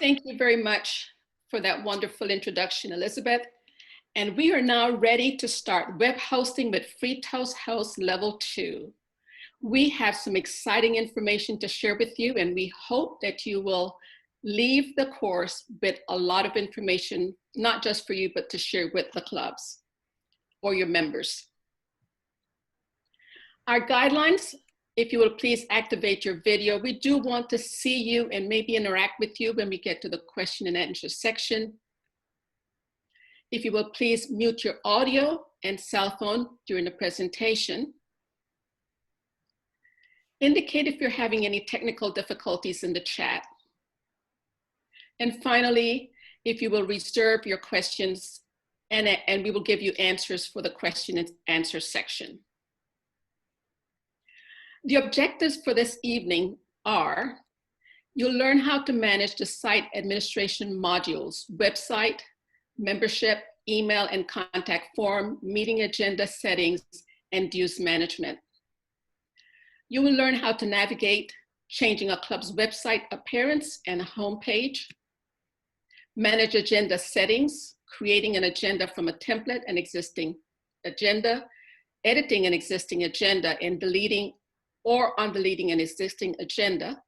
Thank you very much for that wonderful introduction, Elizabeth. And we are now ready to start web hosting with FreeToast Host Level 2. We have some exciting information to share with you, and we hope that you will leave the course with a lot of information, not just for you, but to share with the clubs or your members. Our guidelines, if you will please activate your video. We do want to see you and maybe interact with you when we get to the question and answer section. If you will please mute your audio and cell phone during the presentation. Indicate if you're having any technical difficulties in the chat. And finally, if you will reserve your questions and we will give you answers for the question and answer section. The objectives for this evening are, you'll learn how to manage the site administration modules, website, membership, email and contact form, meeting agenda settings, and dues management. You will learn how to navigate changing a club's website appearance and homepage, manage agenda settings, creating an agenda from a template and existing agenda, editing an existing agenda, and deleting or undeleting an existing agenda.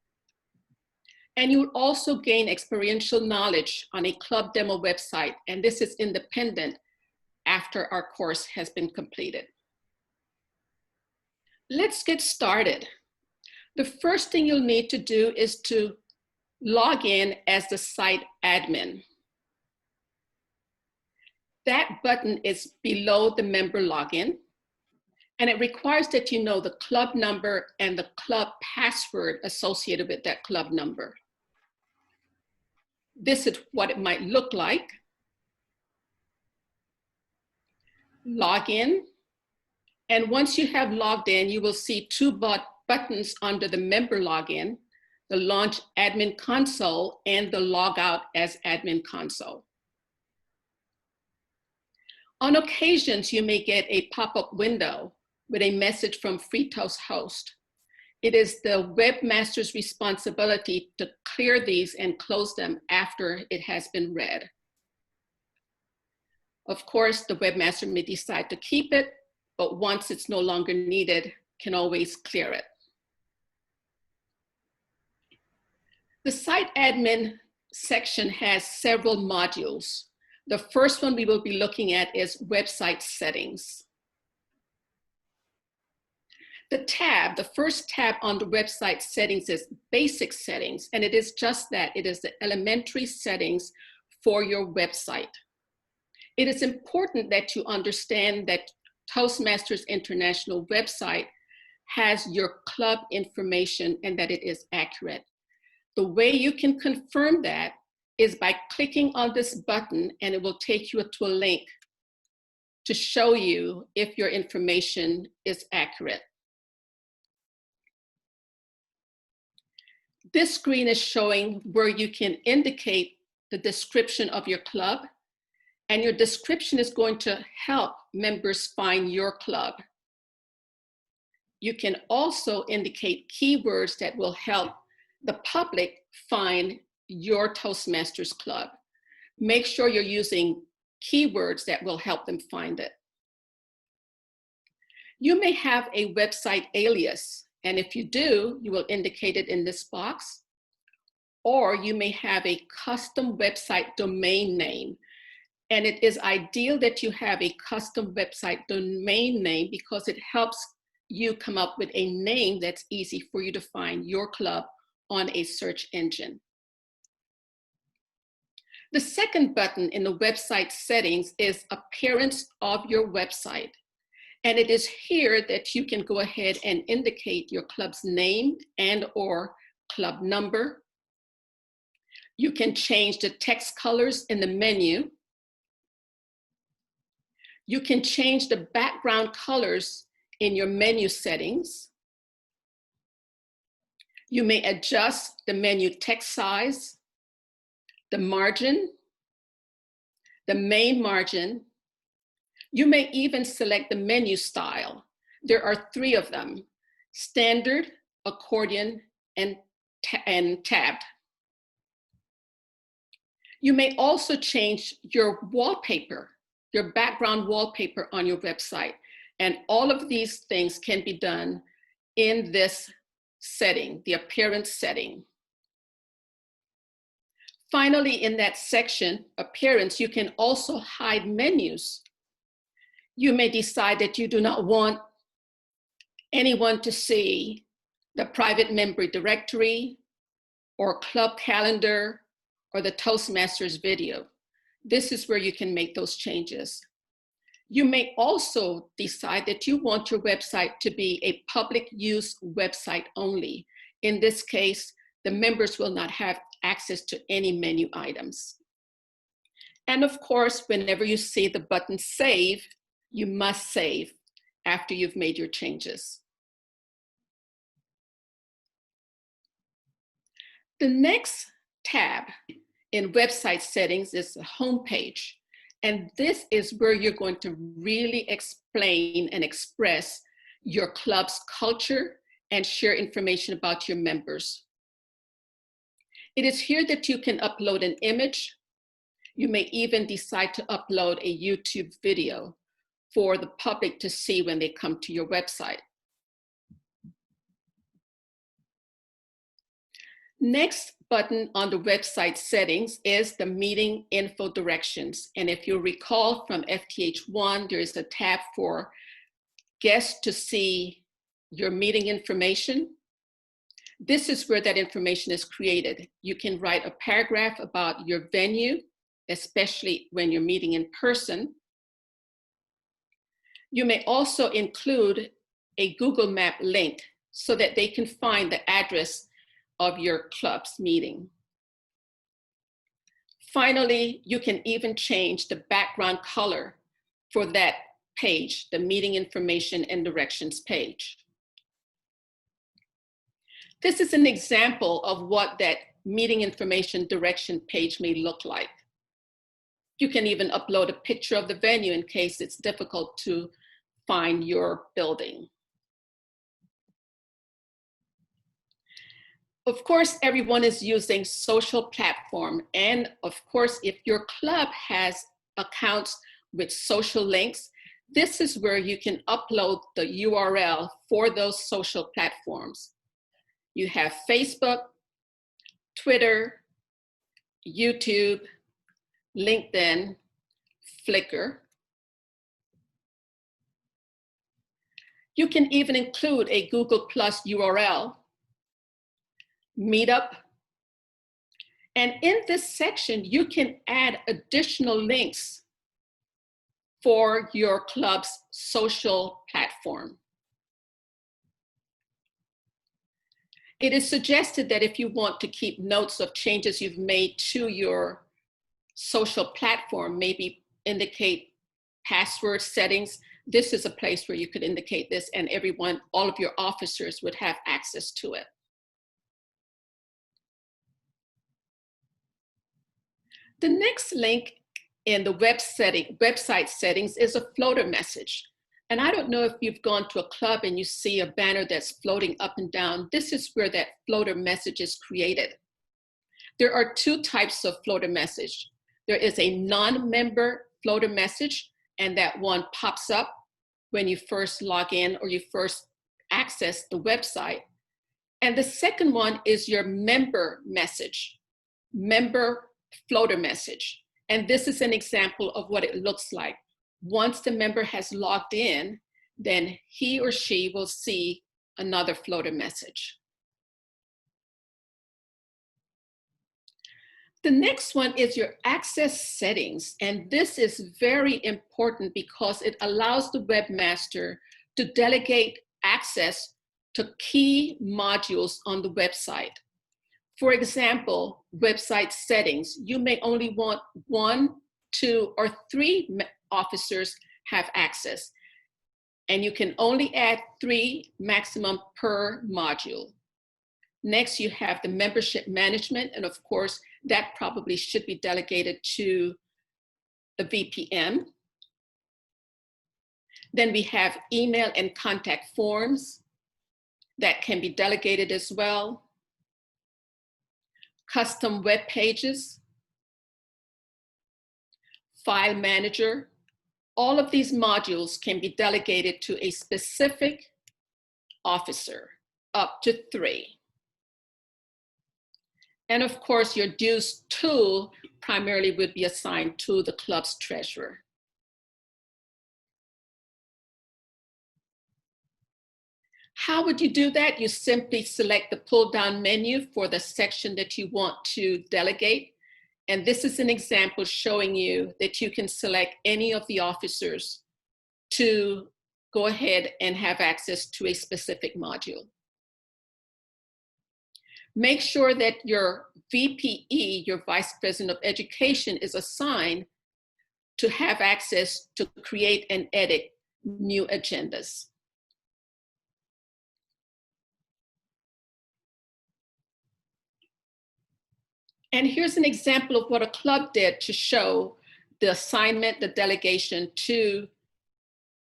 And you will also gain experiential knowledge on a club demo website, and this is independent after our course has been completed. Let's get started. The first thing you'll need to do is to log in as the site admin. That button is below the member login, and it requires that you know the club number and the club password associated with that club number. This is what it might look like. Log in, and once you have logged in, you will see two buttons under the member login, the Launch Admin Console and the Log Out as Admin Console. On occasions, you may get a pop-up window with a message from FreeToast Host. It is the webmaster's responsibility to clear these and close them after it has been read. Of course, the webmaster may decide to keep it, but once it's no longer needed, can always clear it. The site admin section has several modules. The first one we will be looking at is website settings. The first tab on the website settings is basic settings, and it is just that. It is the elementary settings for your website. It is important that you understand that Toastmasters International website has your club information and that it is accurate. The way you can confirm that is by clicking on this button, and it will take you to a link to show you if your information is accurate. This screen is showing where you can indicate the description of your club, and your description is going to help members find your club. You can also indicate keywords that will help the public find your Toastmasters club. Make sure you're using keywords that will help them find it. You may have a website alias, and if you do, you will indicate it in this box. Or you may have a custom website domain name. And it is ideal that you have a custom website domain name because it helps you come up with a name that's easy for you to find your club on a search engine. The second button in the website settings is appearance of your website. And it is here that you can go ahead and indicate your club's name and or club number. You can change the text colors in the menu. You can change the background colors in your menu settings. You may adjust the menu text size, the margin, the main margin. You may even select the menu style. There are 3 of them: standard, accordion, and tabbed. You may also change your wallpaper, your background wallpaper on your website. And all of these things can be done in this setting, the appearance setting. Finally, in that section, appearance, you can also hide menus. You may decide that you do not want anyone to see the private member directory or club calendar or the Toastmasters video. This is where you can make those changes. You may also decide that you want your website to be a public use website only. In this case, the members will not have access to any menu items. And of course, whenever you see the button save, you must save after you've made your changes. The next tab in website settings is the home page. And this is where you're going to really explain and express your club's culture and share information about your members. It is here that you can upload an image. You may even decide to upload a YouTube video for the public to see when they come to your website. Next button on the website settings is the meeting info directions. And if you recall from FTH1, there is a tab for guests to see your meeting information. This is where that information is created. You can write a paragraph about your venue, especially when you're meeting in person. You may also include a Google Map link so that they can find the address of your club's meeting. Finally, you can even change the background color for that page, the meeting information and directions page. This is an example of what that meeting information direction page may look like. You can even upload a picture of the venue in case it's difficult to find your building. Of course, everyone is using social platform. And of course, if your club has accounts with social links, this is where you can upload the URL for those social platforms. You have Facebook, Twitter, YouTube, LinkedIn, Flickr. You can even include a Google Plus URL, Meetup. And in this section, you can add additional links for your club's social platform. It is suggested that if you want to keep notes of changes you've made to your social platform, maybe indicate password settings, this is a place where you could indicate this and everyone, all of your officers would have access to it. The next link in the website settings is a floater message. And I don't know if you've gone to a club and you see a banner that's floating up and down. This is where that floater message is created. There are two types of floater message. There is a non-member floater message, and that one pops up when you first log in or you first access the website. And the second one is your member message, member floater message. And this is an example of what it looks like. Once the member has logged in, then he or she will see another floater message. The next one is your access settings. And this is very important because it allows the webmaster to delegate access to key modules on the website. For example, website settings, you may only want 1, 2, or 3 officers have access. And you can only add 3 maximum per module. Next, you have the membership management. And of course, that probably should be delegated to the VPM. Then we have email and contact forms that can be delegated as well. Custom web pages, file manager. All of these modules can be delegated to a specific officer, up to 3. And of course, your dues tool primarily would be assigned to the club's treasurer. How would you do that? You simply select the pull-down menu for the section that you want to delegate. And this is an example showing you that you can select any of the officers to go ahead and have access to a specific module. Make sure that your VPE, your Vice President of Education, is assigned to have access to create and edit new agendas. And here's an example of what a club did to show the assignment, the delegation to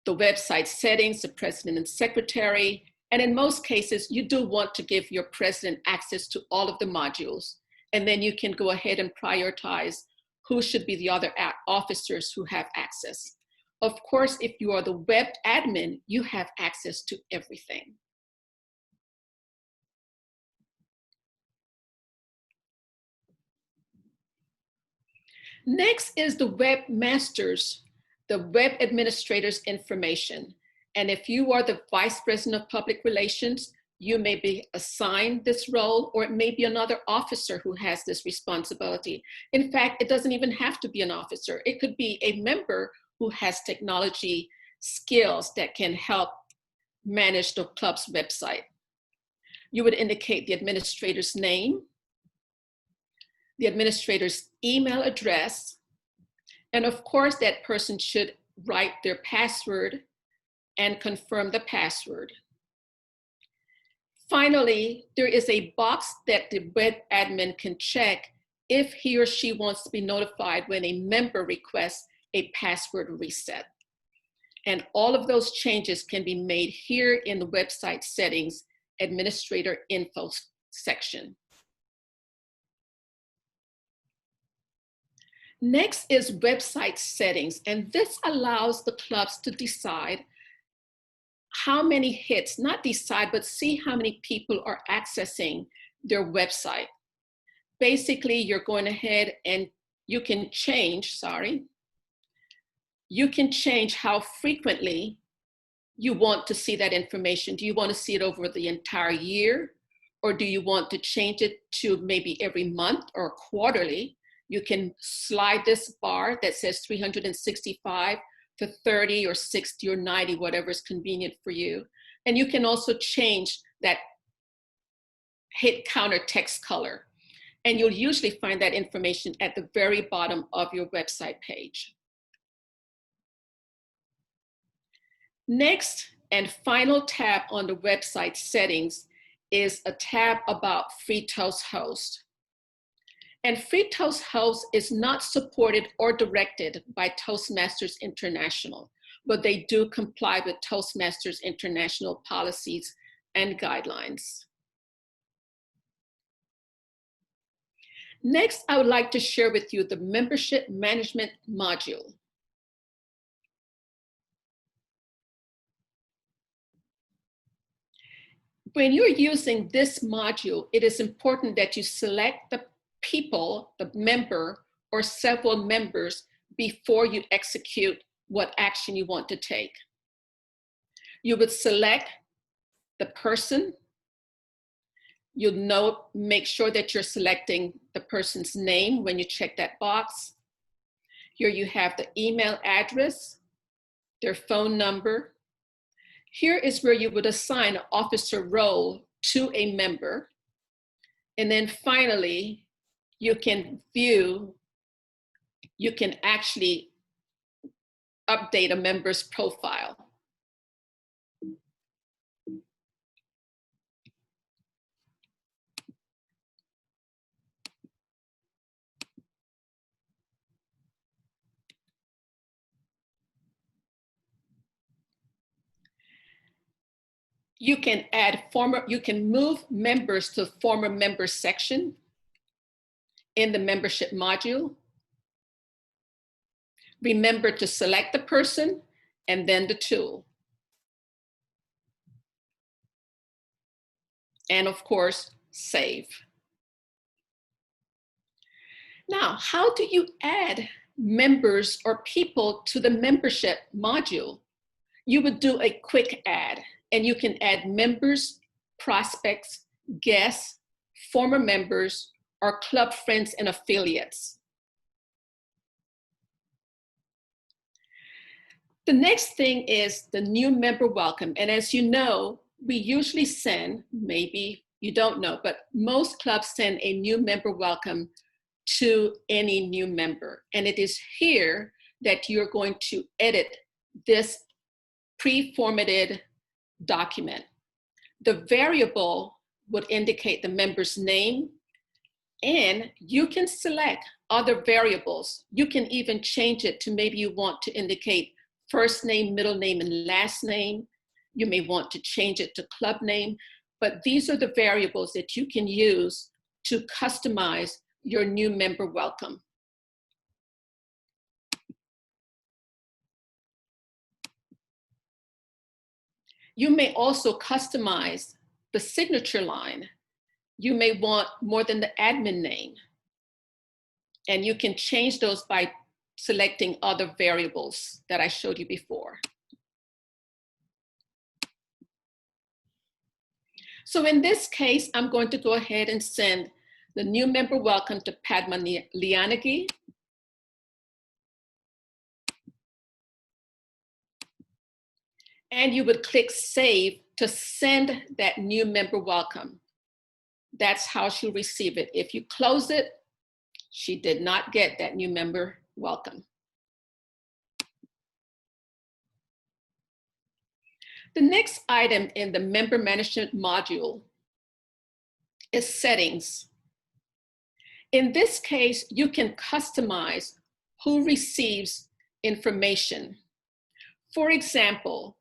the website settings, the president and secretary. And in most cases, you do want to give your president access to all of the modules. And then you can go ahead and prioritize who should be the other officers who have access. Of course, if you are the web admin, you have access to everything. Next is the webmasters, the web administrator's information. And if you are the Vice President of Public Relations, you may be assigned this role, or it may be another officer who has this responsibility. In fact, it doesn't even have to be an officer. It could be a member who has technology skills that can help manage the club's website. You would indicate the administrator's name, the administrator's email address, and of course that person should write their password and confirm the password. Finally, there is a box that the web admin can check if he or she wants to be notified when a member requests a password reset. And all of those changes can be made here in the website settings administrator info section. Next is website settings, and this allows the clubs to decide how many hits, not decide, but see how many people are accessing their website. Basically, you're going ahead and you can change, you can change how frequently you want to see that information. Do you want to see it over the entire year? Or do you want to change it to maybe every month or quarterly? You can slide this bar that says 365 to 30 or 60 or 90, whatever is convenient for you. And you can also change that hit counter text color. And you'll usually find that information at the very bottom of your website page. Next and final tab on the website settings is a tab about Free Toast Host. And Free Toast Host is not supported or directed by Toastmasters International, but they do comply with Toastmasters International policies and guidelines. Next, I would like to share with you the membership management module. When you're using this module, it is important that you select the people, the member, or several members before you execute what action you want to take. You would select the person. You'll make sure that you're selecting the person's name when you check that box. Here you have the email address, their phone number. Here is where you would assign an officer role to a member. And then finally, you can actually update a member's profile. You can move members to the former member section in the membership module. Remember to select the person and then the tool. And of course, save. Now, how do you add members or people to the membership module? You would do a quick add, and you can add members, prospects, guests, former members, or club friends and affiliates. The next thing is the new member welcome. And as you know, we usually send, maybe you don't know, but most clubs send a new member welcome to any new member. And it is here that you're going to edit this pre-formatted document. The variable would indicate the member's name, and you can select other variables. You can even change it to maybe you want to indicate first name, middle name, and last name. You may want to change it to club name, but these are the variables that you can use to customize your new member welcome. You may also customize the signature line. You may want more than the admin name, and you can change those by selecting other variables that I showed you before. So in this case, I'm going to go ahead and send the new member welcome to Padma Liyanage. And you would click save to send that new member welcome. That's how she'll receive it. If you close it, she did not get that new member welcome. The next item in the member management module is settings. In this case, you can customize who receives information. For example,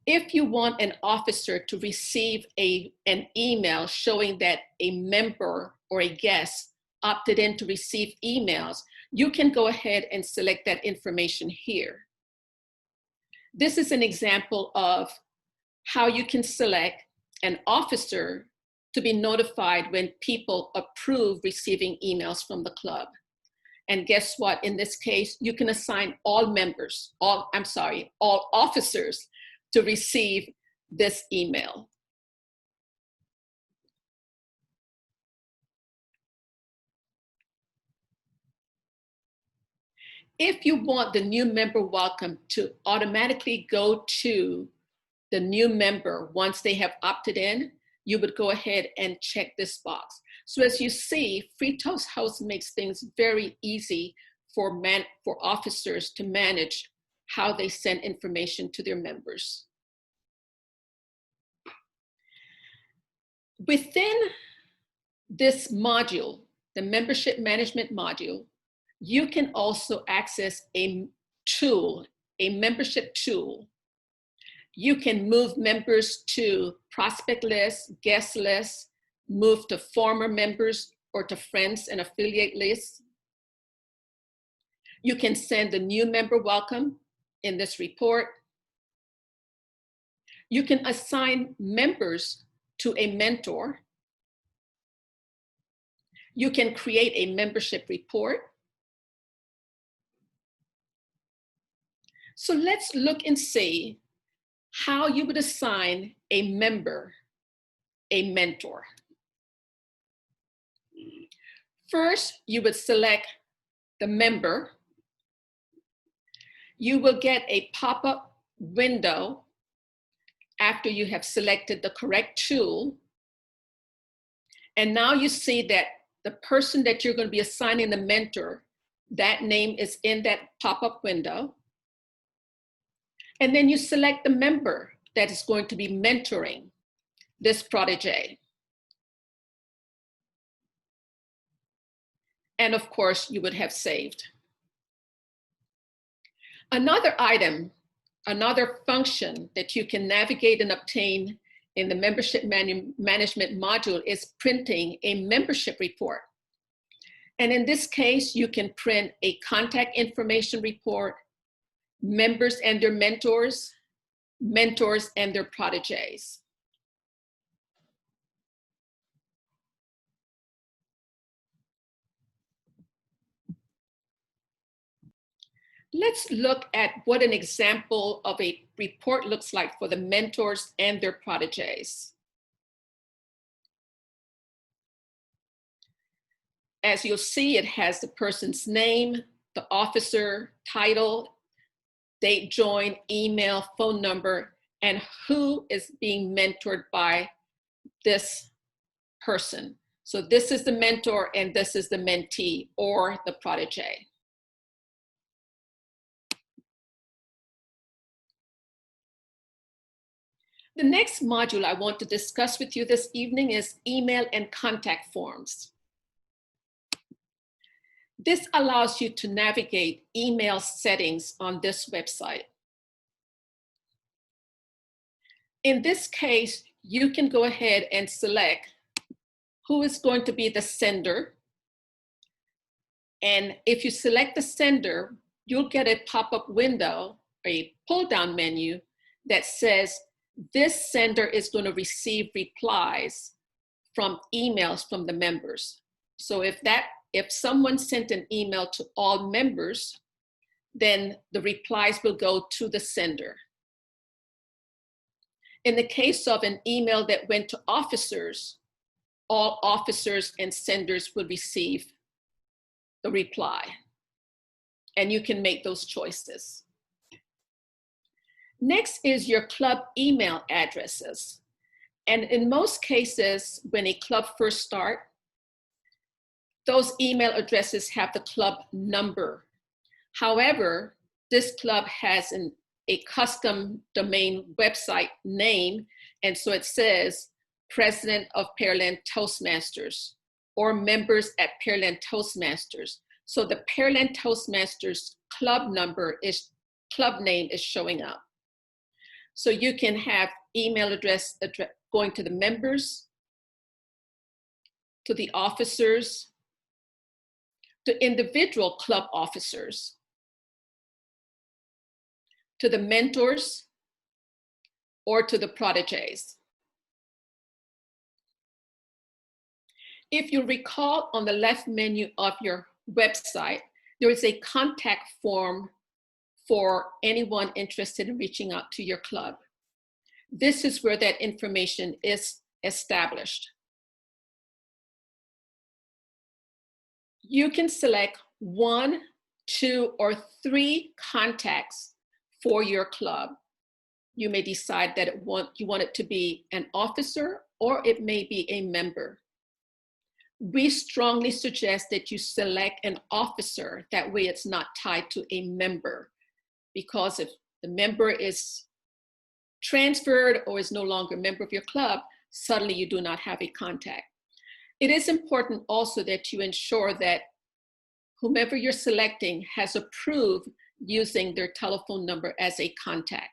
if you want an officer to receive an email showing that a member or a guest opted in to receive emails, you can go ahead and select that information here. This is an example of how you can select an officer to be notified when people approve receiving emails from the club. And guess what? In this case, you can assign all officers to receive this email. If you want the new member welcome to automatically go to the new member once they have opted in, you would go ahead and check this box. So as you see, Free Toast House makes things very easy for officers to manage how they send information to their members. Within this module, the membership management module, you can also access a tool, a membership tool. You can move members to prospect lists, guest lists, move to former members or to friends and affiliate lists. You can send a new member welcome in this report. You can assign members to a mentor. You can create a membership report. So let's look and see how you would assign a member a mentor. First, you would select the member. You will get a pop-up window after you have selected the correct tool. And now you see that the person that you're going to be assigning the mentor, that name is in that pop-up window. And then you select the member that is going to be mentoring this protege. And of course, you would have saved. Another item, another function that you can navigate and obtain in the membership management module is printing a membership report. And in this case, you can print a contact information report, members and their mentors, mentors and their proteges. Let's look at what an example of a report looks like for the mentors and their proteges. As you'll see, it has the person's name, the officer, title, date joined, email, phone number, and who is being mentored by this person. So this is the mentor and this is the mentee or the protege. The next module I want to discuss with you this evening is email and contact forms. This allows you to navigate email settings on this website. In this case, you can go ahead and select who is going to be the sender. And if you select the sender, you'll get a pop-up window, a pull-down menu that says this sender is going to receive replies from emails from the members. So if someone sent an email to all members, then the replies will go to the sender. In the case of an email that went to officers, all officers and senders will receive the reply. And you can make those choices. Next is your club email addresses. And in most cases, when a club first starts, those email addresses have the club number. However, this club has a custom domain website name, and so it says President of Pearland Toastmasters or members at Pearland Toastmasters. So the Pearland Toastmasters club name is showing up. So you can have email address going to the members, to the officers, to individual club officers, to the mentors, or to the proteges. If you recall, on the left menu of your website, there is a contact form for anyone interested in reaching out to your club. This is where that information is established. You can select 1, 2, or 3 contacts for your club. You may decide that you want it to be an officer or it may be a member. We strongly suggest that you select an officer. That way it's not tied to a member, because if the member is transferred or is no longer a member of your club, suddenly you do not have a contact. It is important also that you ensure that whomever you're selecting has approved using their telephone number as a contact.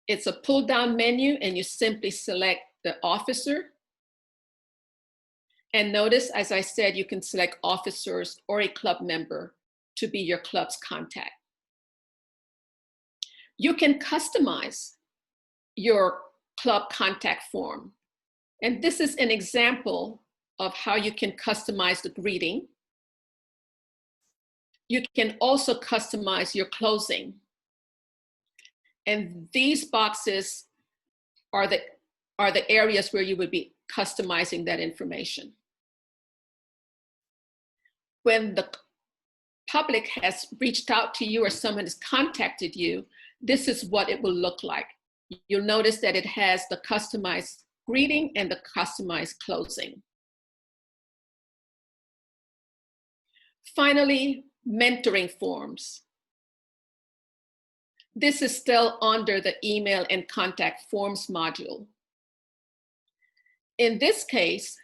It's a pull-down menu and you simply select the officer. And notice, as I said, you can select officers or a club member to be your club's contact. You can customize your club contact form. And this is an example of how you can customize the greeting. You can also customize your closing. And these boxes are the areas where you would be customizing that information. When the public has reached out to you or someone has contacted you, this is what it will look like. You'll notice that it has the customized greeting and the customized closing. Finally, mentoring forms. This is still under the email and contact forms module. In this case,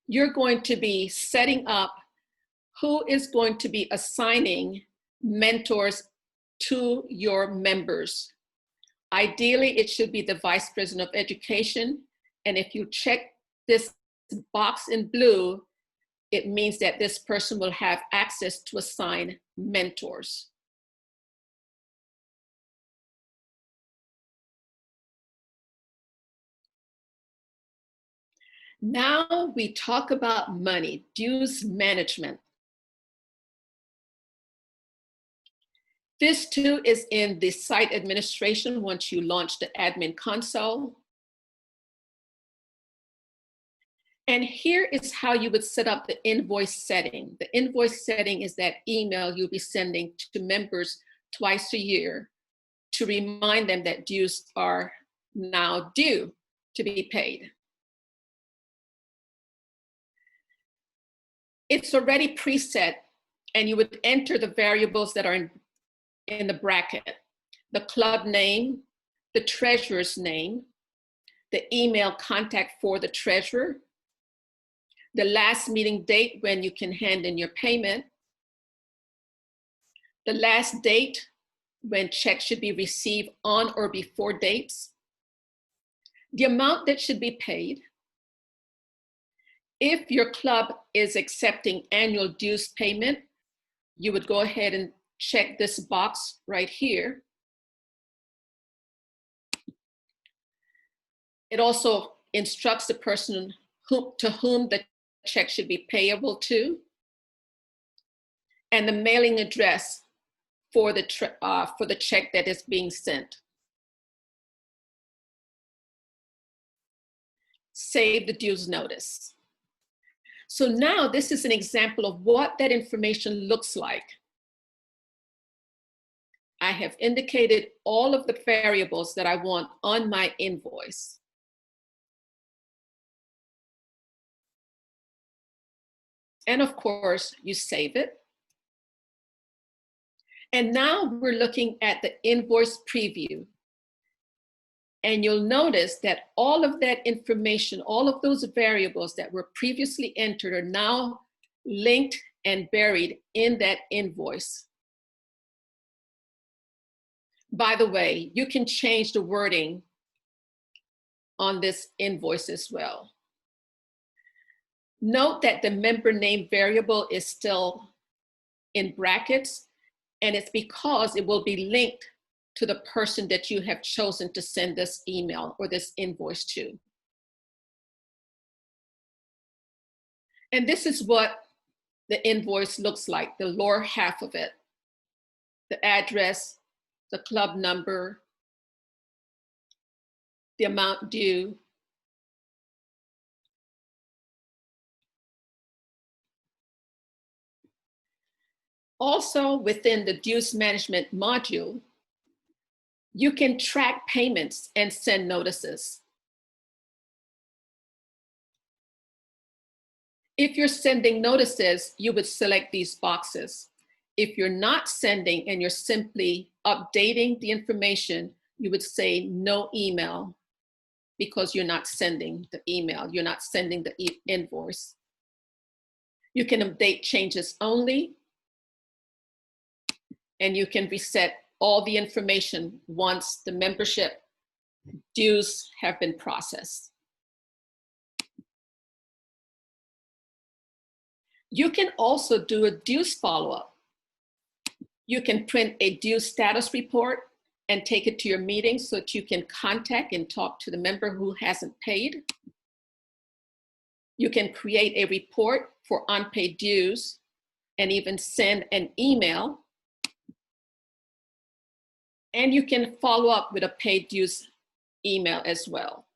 you're going to be setting up who is going to be assigning mentors to your members. Ideally, it should be the Vice President of Education. And if you check this box in blue, it means that this person will have access to assign mentors. Now we talk about money, dues management. This too is in the site administration once you launch the admin console. And here is how you would set up the invoice setting. The invoice setting is that email you'll be sending to members twice a year to remind them that dues are now due to be paid. It's already preset, and you would enter the variables that are in the bracket: the club name, the treasurer's name, the email contact for the treasurer, the last meeting date when you can hand in your payment, the last date when checks should be received on or before dates, the amount that should be paid. If your club is accepting annual dues payment, you would go ahead and check this box right here. It also instructs the person to whom the check should be payable to, and the mailing address for the check that is being sent. Save the dues notice. So now this is an example of what that information looks like. I have indicated all of the variables that I want on my invoice. And of course, you save it. And now we're looking at the invoice preview. And you'll notice that all of that information, all of those variables that were previously entered are now linked and buried in that invoice. By the way, you can change the wording on this invoice as well. Note that the member name variable is still in brackets, and it's because it will be linked to the person that you have chosen to send this email or this invoice to. And this is what the invoice looks like, the lower half of it: the address, the club number, the amount due, also within the dues management module, you can track payments and send notices. If you're sending notices, you would select these boxes. If you're not sending and you're simply updating the information, you would say no email, because you're not sending the email, you're not sending the invoice. You can update changes only, and you can reset all the information once the membership dues have been processed. You can also do a dues follow-up. You can print a dues status report and take it to your meeting so that you can contact and talk to the member who hasn't paid. You can create a report for unpaid dues and even send an email. And you can follow up with a paid dues email as well.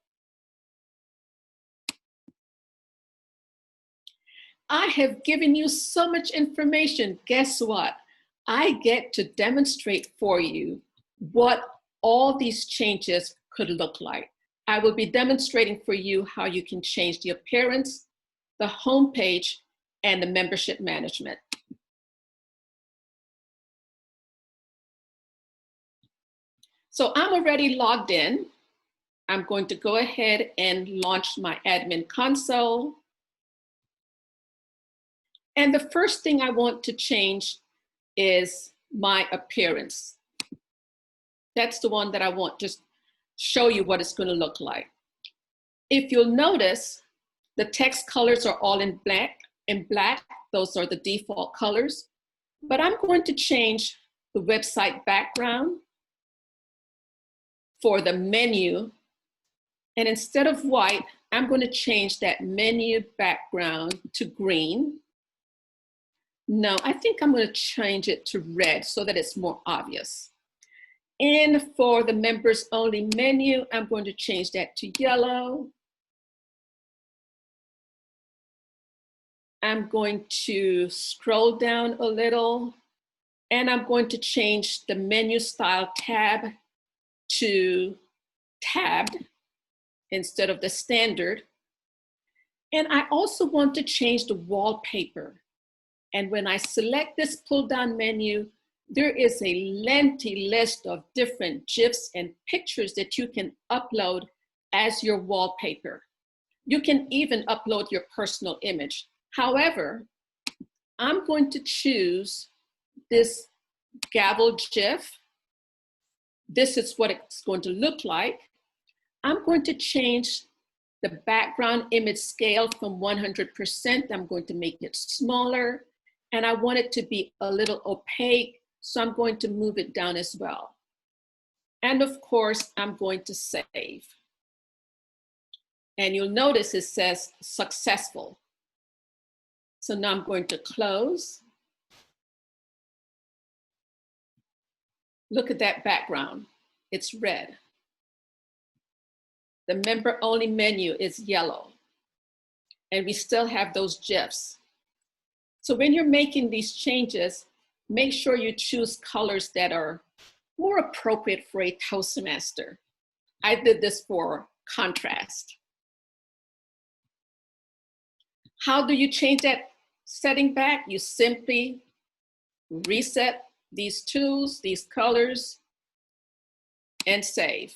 I have given you so much information. Guess what? I get to demonstrate for you what all these changes could look like. I will be demonstrating for you how you can change the appearance, the homepage, and the membership management. So I'm already logged in. I'm going to go ahead and launch my admin console. And the first thing I want to change is my appearance. That's the one that I want to show you what it's going to look like. If you'll notice, The text colors are all in black. Those are the default colors. But I'm going to change the website background for the menu. And instead of white, I'm going to change that menu background to green. No, I think I'm going to change it to red so that it's more obvious. And for the members only menu, I'm going to change that to yellow. I'm going to scroll down a little, and I'm going to change the menu style tab to tabbed instead of the standard. And I also want to change the wallpaper. And when I select this pull down menu, there is a lengthy list of different GIFs and pictures that you can upload as your wallpaper. You can even upload your personal image. However, I'm going to choose this gavel GIF. This is what it's going to look like. I'm going to change the background image scale from 100%. I'm going to make it smaller, and I want it to be a little opaque, so I'm going to move it down as well. And of course, I'm going to save. And you'll notice it says successful. So now I'm going to close. Look at that background. It's red. The member only menu is yellow. And we still have those GIFs. So when you're making these changes, make sure you choose colors that are more appropriate for a Toastmaster. I did this for contrast. How do you change that setting back? You simply reset these tools, these colors, and save.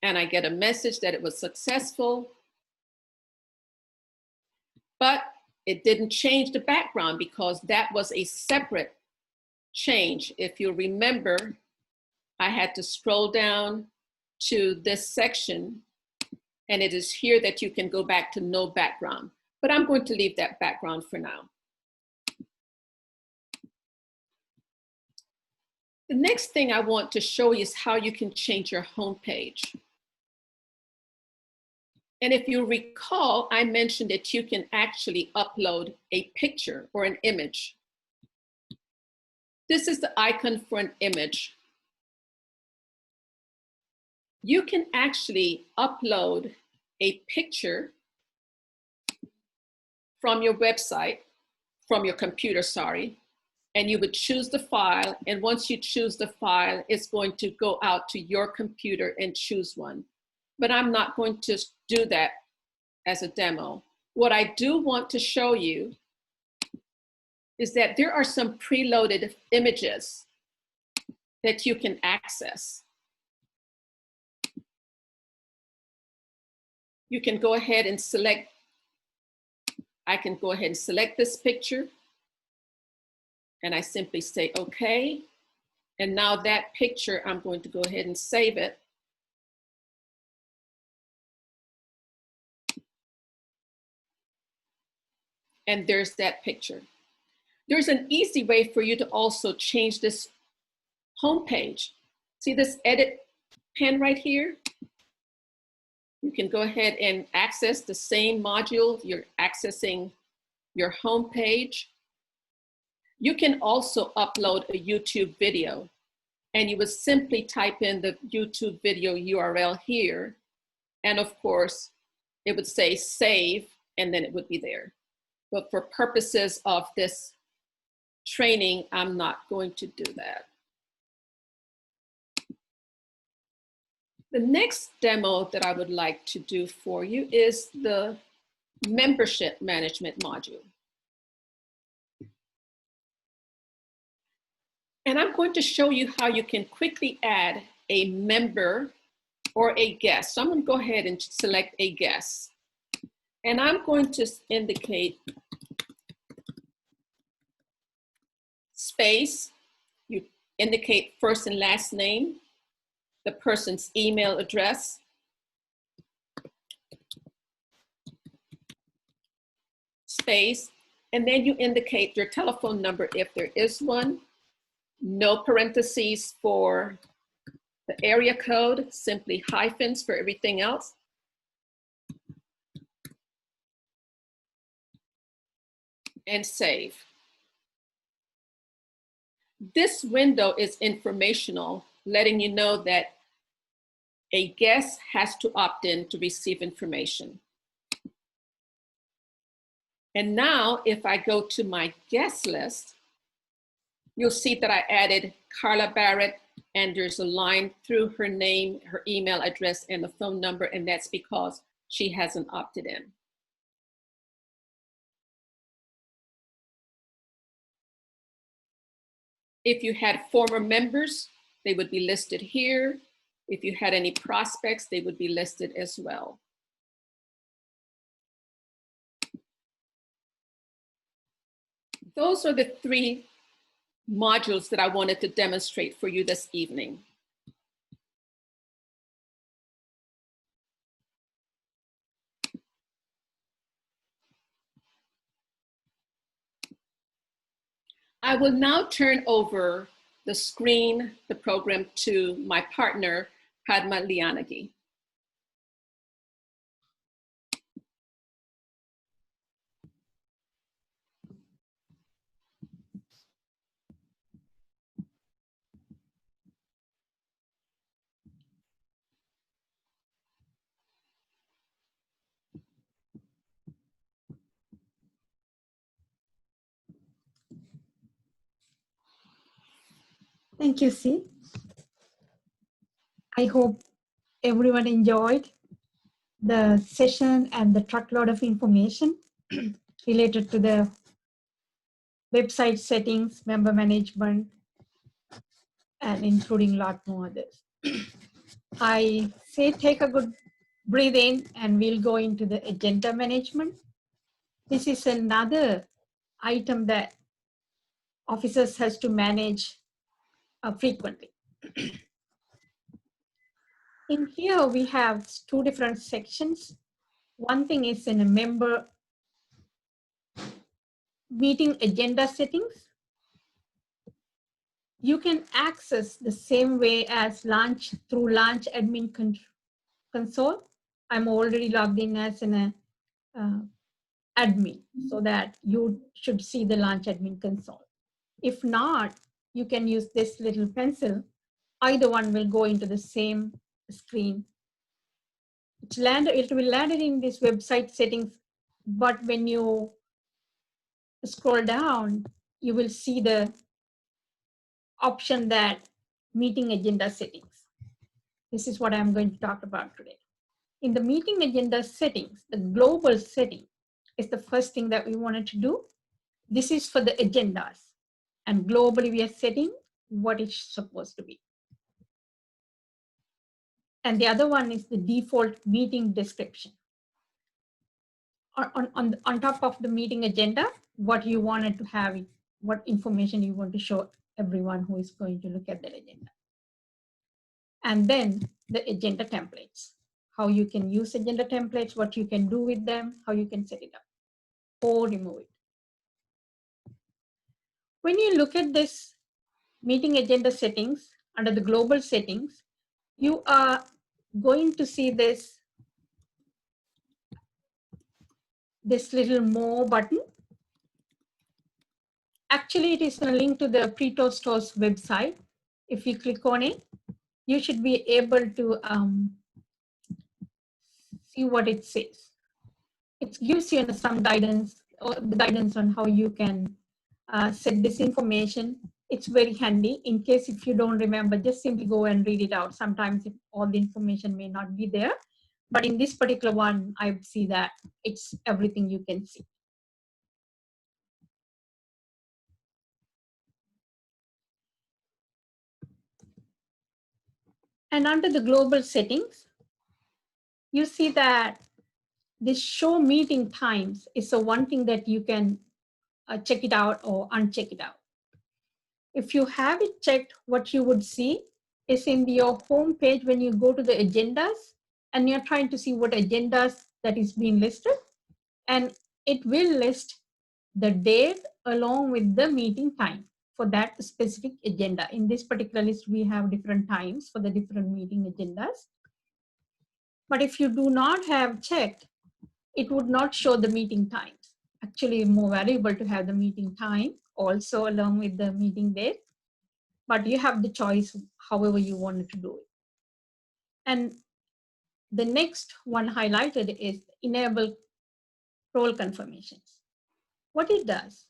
And I get a message that it was successful, but it didn't change the background because that was a separate change. If you remember, I had to scroll down to this section, and it is here that you can go back to no background. But I'm going to leave that background for now. The next thing I want to show you is how you can change your homepage. And if you recall, I mentioned that you can actually upload a picture or an image. This is the icon for an image. You can actually upload a picture from your website, from your computer, sorry, and you would choose the file. And once you choose the file, it's going to go out to your computer and choose one. But I'm not going to do that as a demo. What I do want to show you is that there are some preloaded images that you can access. You can go ahead and select, I can go ahead and select this picture, and I simply say okay. And now that picture, I'm going to go ahead and save it. And there's that picture. There's an easy way for you to also change this homepage. See this edit pen right here? You can go ahead and access the same module. You're accessing your homepage. You can also upload a YouTube video, and you would simply type in the YouTube video URL here. And of course, it would say save, and then it would be there. But for purposes of this training, I'm not going to do that. The next demo that I would like to do for you is the membership management module. And I'm going to show you how you can quickly add a member or a guest. So I'm going to go ahead and select a guest. And I'm going to indicate space. You indicate first and last name, the person's email address, space, and then you indicate your telephone number if there is one. No parentheses for the area code, simply hyphens for everything else. And save. This window is informational, letting you know that a guest has to opt in to receive information. And now if I go to my guest list, you'll see that I added Carla Barrett, and there's a line through her name, her email address, and the phone number, and that's because she hasn't opted in. If you had former members, they would be listed here. If you had any prospects, they would be listed as well. Those are the three modules that I wanted to demonstrate for you this evening. I will now turn over the screen, the program, to my partner, Padma Liyanage. Thank you, C. I hope everyone enjoyed the session and the truckload of information related to the website settings, member management, and including a lot more others. I say take a good breathe in and we'll go into the agenda management. This is another item that officers has to manage frequently. In here, we have two different sections. One thing is in a member meeting agenda settings. You can access the same way as launch through launch admin console. I'm already logged in as an admin, so that you should see the launch admin console. If not, you can use this little pencil. Either one will go into the same screen. It will land in this website settings, but when you scroll down, you will see the option that meeting agenda settings. This is what I'm going to talk about today. In the meeting agenda settings, the global setting is the first thing that we wanted to do. This is for the agendas. And globally, we are setting what it's supposed to be. And the other one is the default meeting description. On top of the meeting agenda, what you wanted to have, what information you want to show everyone who is going to look at that agenda. And then the agenda templates, how you can use agenda templates, what you can do with them, how you can set it up or remove it. When you look at this meeting agenda settings under the global settings, you are going to see this little more button. Actually, it is a link to the Toastmasters website. If you click on it, you should be able to see what it says. It gives you some guidance, or the guidance on how you can set this information. It's very handy. In case if you don't remember, just simply go and read it out. Sometimes all the information may not be there, but in this particular one, I see that it's everything you can see. And under the global settings, you see that this show meeting times is the one thing that you can check it out or uncheck it out. If you have it checked, what you would see is in your home page when you go to the agendas and you're trying to see what agendas that is being listed. And it will list the date along with the meeting time for that specific agenda. In this particular list, we have different times for the different meeting agendas. But if you do not have checked, it would not show the meeting times. Actually, more valuable to have the meeting time also along with the meeting date, but you have the choice however you wanted to do it. And the next one highlighted is enable role confirmations. What it does,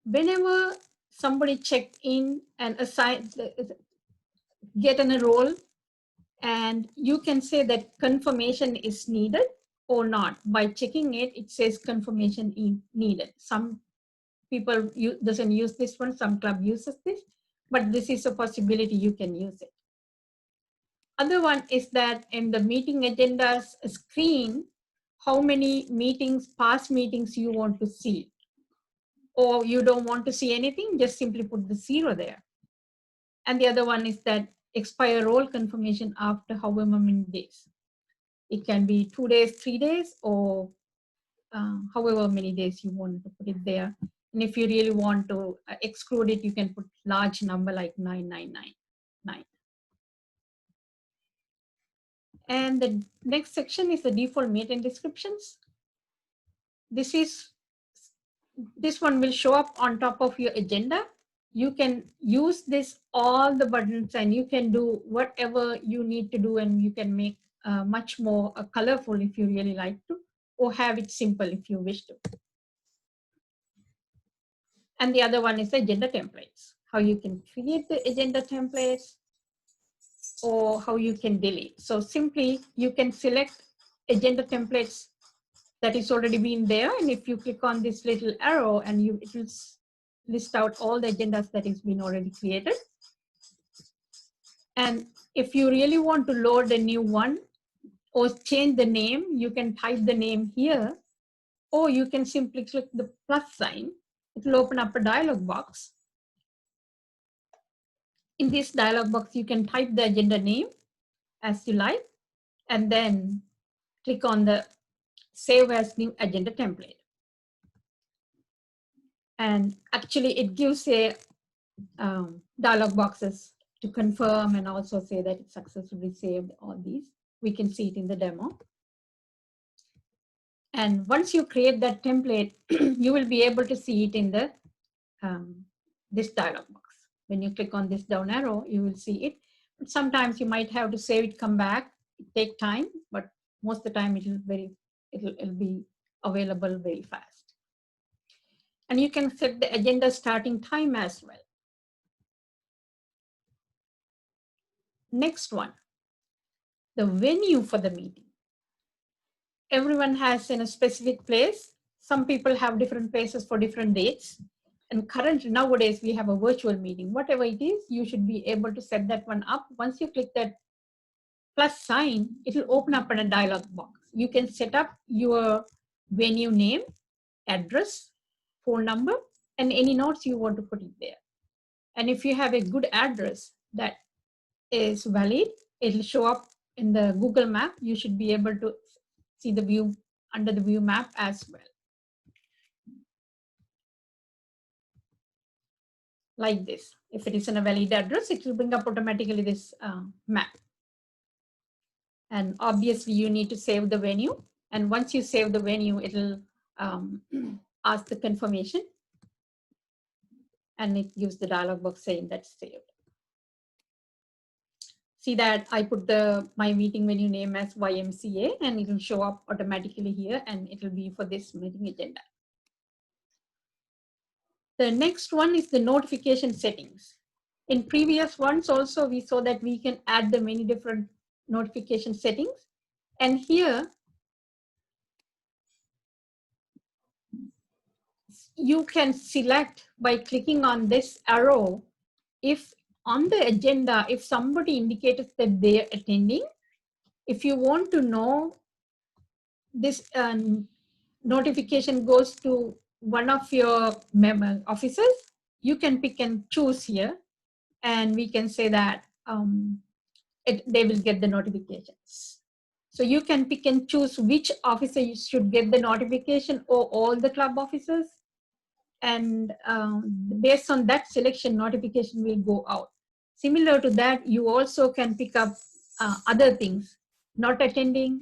whenever somebody checked in and get in a role, and you can say that confirmation is needed or not. By checking it, it says confirmation needed. Some people doesn't use this one, some club uses this, but this is a possibility you can use it. Other one is that in the meeting agendas screen, how many meetings, past meetings you want to see. Or you don't want to see anything, just simply put the 0 there. And the other one is that expire role confirmation after however many days. It can be 2 days, 3 days, or however many days you want to put it there. And if you really want to exclude it, you can put large number like 9999. And the next section is the default meeting descriptions. This one will show up on top of your agenda. You can use this, all the buttons, and you can do whatever you need to do, and you can make much more colorful if you really like to, or have it simple if you wish to. And the other one is the agenda templates, how you can create the agenda templates or how you can delete. So simply you can select agenda templates that is already been there, and if you click on this little arrow, and it will list out all the agendas that has been already created. And if you really want to load a new one or change the name, you can type the name here, or you can simply click the plus sign. It will open up a dialog box. In this dialog box, you can type the agenda name as you like, and then click on the Save as New Agenda template. And actually, it gives a dialog boxes to confirm and also say that it's successfully saved. All these, we can see it in the demo. And once you create that template, you will be able to see it in the this dialog box. When you click on this down arrow, you will see it. But sometimes you might have to save it, come back. It take time, but most of the time it'll be available very fast. And you can set the agenda starting time as well. Next one, the venue for the meeting. Everyone has in a specific place. Some people have different places for different dates. And currently, nowadays, we have a virtual meeting. Whatever it is, you should be able to set that one up. Once you click that plus sign, it will open up in a dialog box. You can set up your venue name, address, phone number, and any notes you want to put it there. And if you have a good address that is valid, it'll show up in the Google map. You should be able to see the view under the view map as well. Like this. If it is in a valid address, it will bring up automatically this map. And obviously you need to save the venue. And once you save the venue, it'll ask the confirmation. And it gives the dialog box saying that's saved. See that I put my meeting venue name as YMCA, and it will show up automatically here, and it will be for this meeting agenda. The next one is the notification settings. In previous ones also, we saw that we can add the many different notification settings. And here, you can select by clicking on this arrow, if on the agenda, if somebody indicates that they're attending, if you want to know this notification goes to one of your officers, you can pick and choose here, and we can say that they will get the notifications. So you can pick and choose which officer you should get the notification, or all the club officers. And based on that selection, notification will go out. Similar to that, you also can pick up other things, not attending,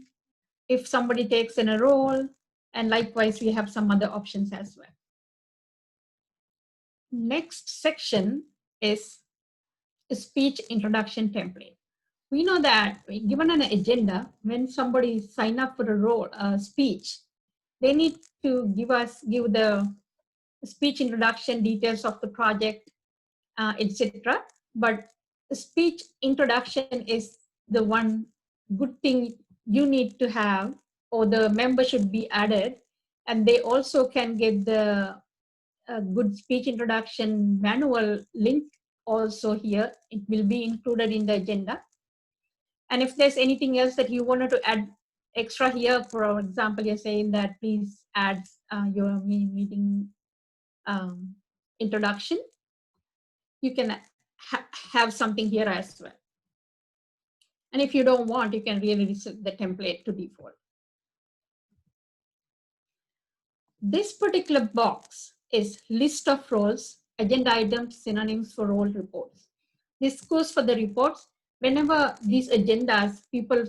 if somebody takes in a role, and likewise we have some other options as well. Next section is a speech introduction template. We know that given an agenda, when somebody sign up for a role, speech, they need to give the speech introduction, details of the project, etc. But the speech introduction is the one good thing you need to have, or the member should be added. And they also can get the good speech introduction manual link also here. It will be included in the agenda. And if there's anything else that you wanted to add extra here, for example, you're saying that please add your meeting introduction, you can have something here as well. And if you don't want, you can really reset the template to default. This particular box is list of roles, agenda items, synonyms for role reports. This goes for the reports. Whenever these agendas, people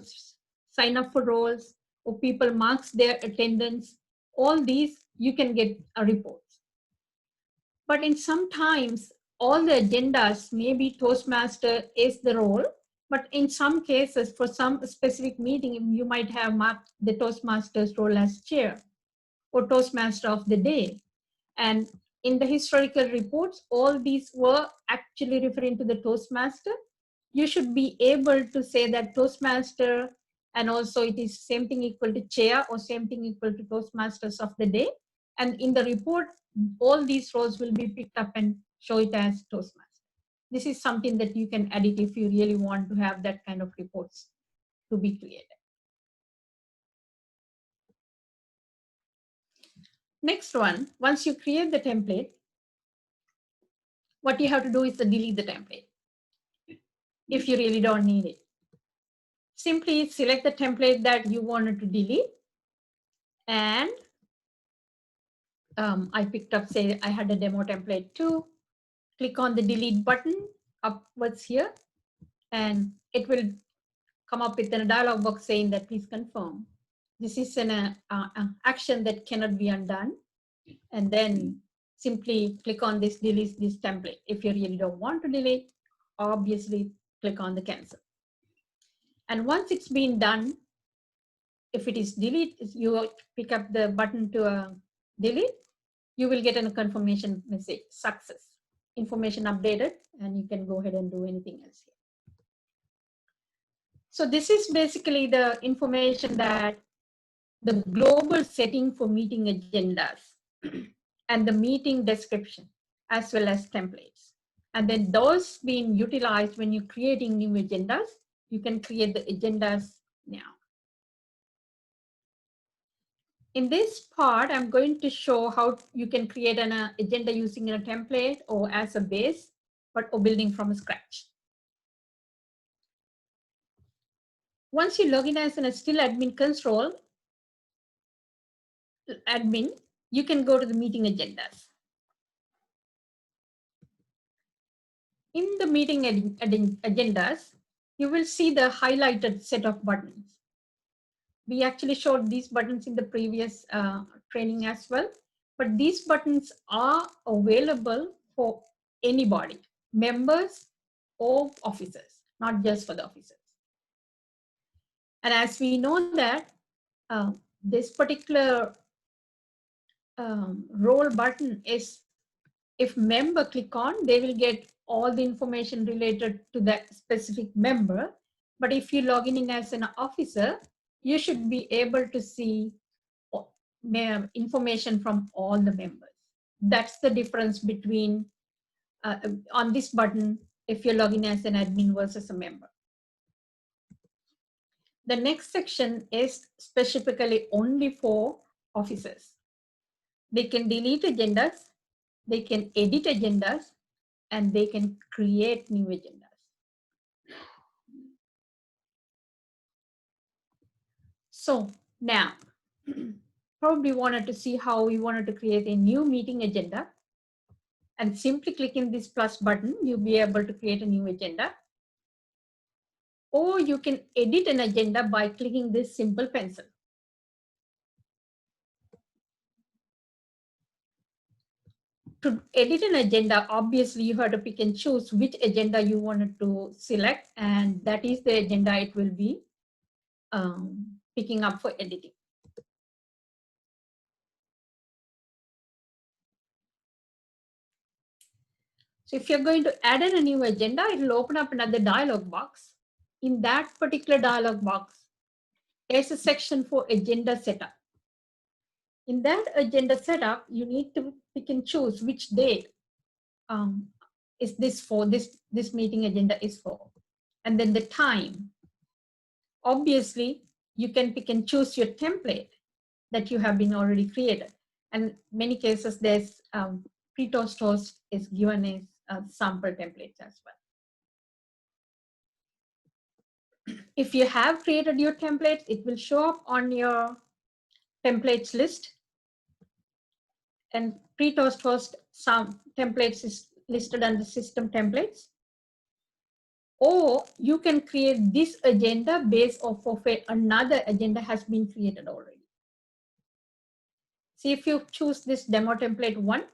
sign up for roles or people marks their attendance, all these you can get a report. But in sometimes all the agendas, maybe Toastmaster is the role, but in some cases for some specific meeting, you might have marked the Toastmaster's role as chair or Toastmaster of the day. And in the historical reports, all these were actually referring to the Toastmaster. You should be able to say that Toastmaster, and also it is same thing equal to chair or same thing equal to Toastmasters of the day. And in the report, all these roles will be picked up and show it as Toastmaster. This is something that you can edit if you really want to have that kind of reports to be created. Next one, once you create the template, what you have to do is to delete the template if you really don't need it. Simply select the template that you wanted to delete. And I picked up, say I had a demo template too. Click on the delete button upwards here, and it will come up with a dialog box saying that please confirm. This is an action that cannot be undone. And then simply click on this delete this template. If you really don't want to delete, obviously click on the cancel. And once it's been done, if it is delete, you pick up the button to delete, you will get a confirmation message, success, information updated, and you can go ahead and do anything else here. So this is basically the information that the global setting for meeting agendas and the meeting description, as well as templates. And then those being utilized when you're creating new agendas, you can create the agendas now. In this part, I'm going to show how you can create an agenda using a template or as a base, but or building from scratch. Once you log in as a still admin control, admin, you can go to the meeting agendas. In the meeting agendas, you will see the highlighted set of buttons. We actually showed these buttons in the previous training as well, but these buttons are available for anybody, members or officers, not just for the officers. And as we know that this particular role button is, if member click on, they will get all the information related to that specific member. But if you log in as an officer, you should be able to see information from all the members. That's the difference between on this button, if you're logging as an admin versus a member. The next section is specifically only for officers. They can delete agendas, they can edit agendas, and they can create new agendas. So now, probably wanted to see how we wanted to create a new meeting agenda. And simply clicking this plus button, you'll be able to create a new agenda. Or you can edit an agenda by clicking this simple pencil. To edit an agenda, obviously you have to pick and choose which agenda you wanted to select, and that is the agenda it will be picking up for editing. So if you're going to add in a new agenda, it will open up another dialog box. In that particular dialog box, there's a section for agenda setup. In that agenda setup, you need to pick and choose which date is this for, this meeting agenda is for. And then the time. Obviously, you can pick and choose your template that you have been already created. And many cases, there's pre-Toast is given as sample templates as well. If you have created your templates, it will show up on your templates list. And pre-Toast some templates is listed under system templates. Or you can create this agenda based off of another agenda has been created already. See, if you choose this demo template 1,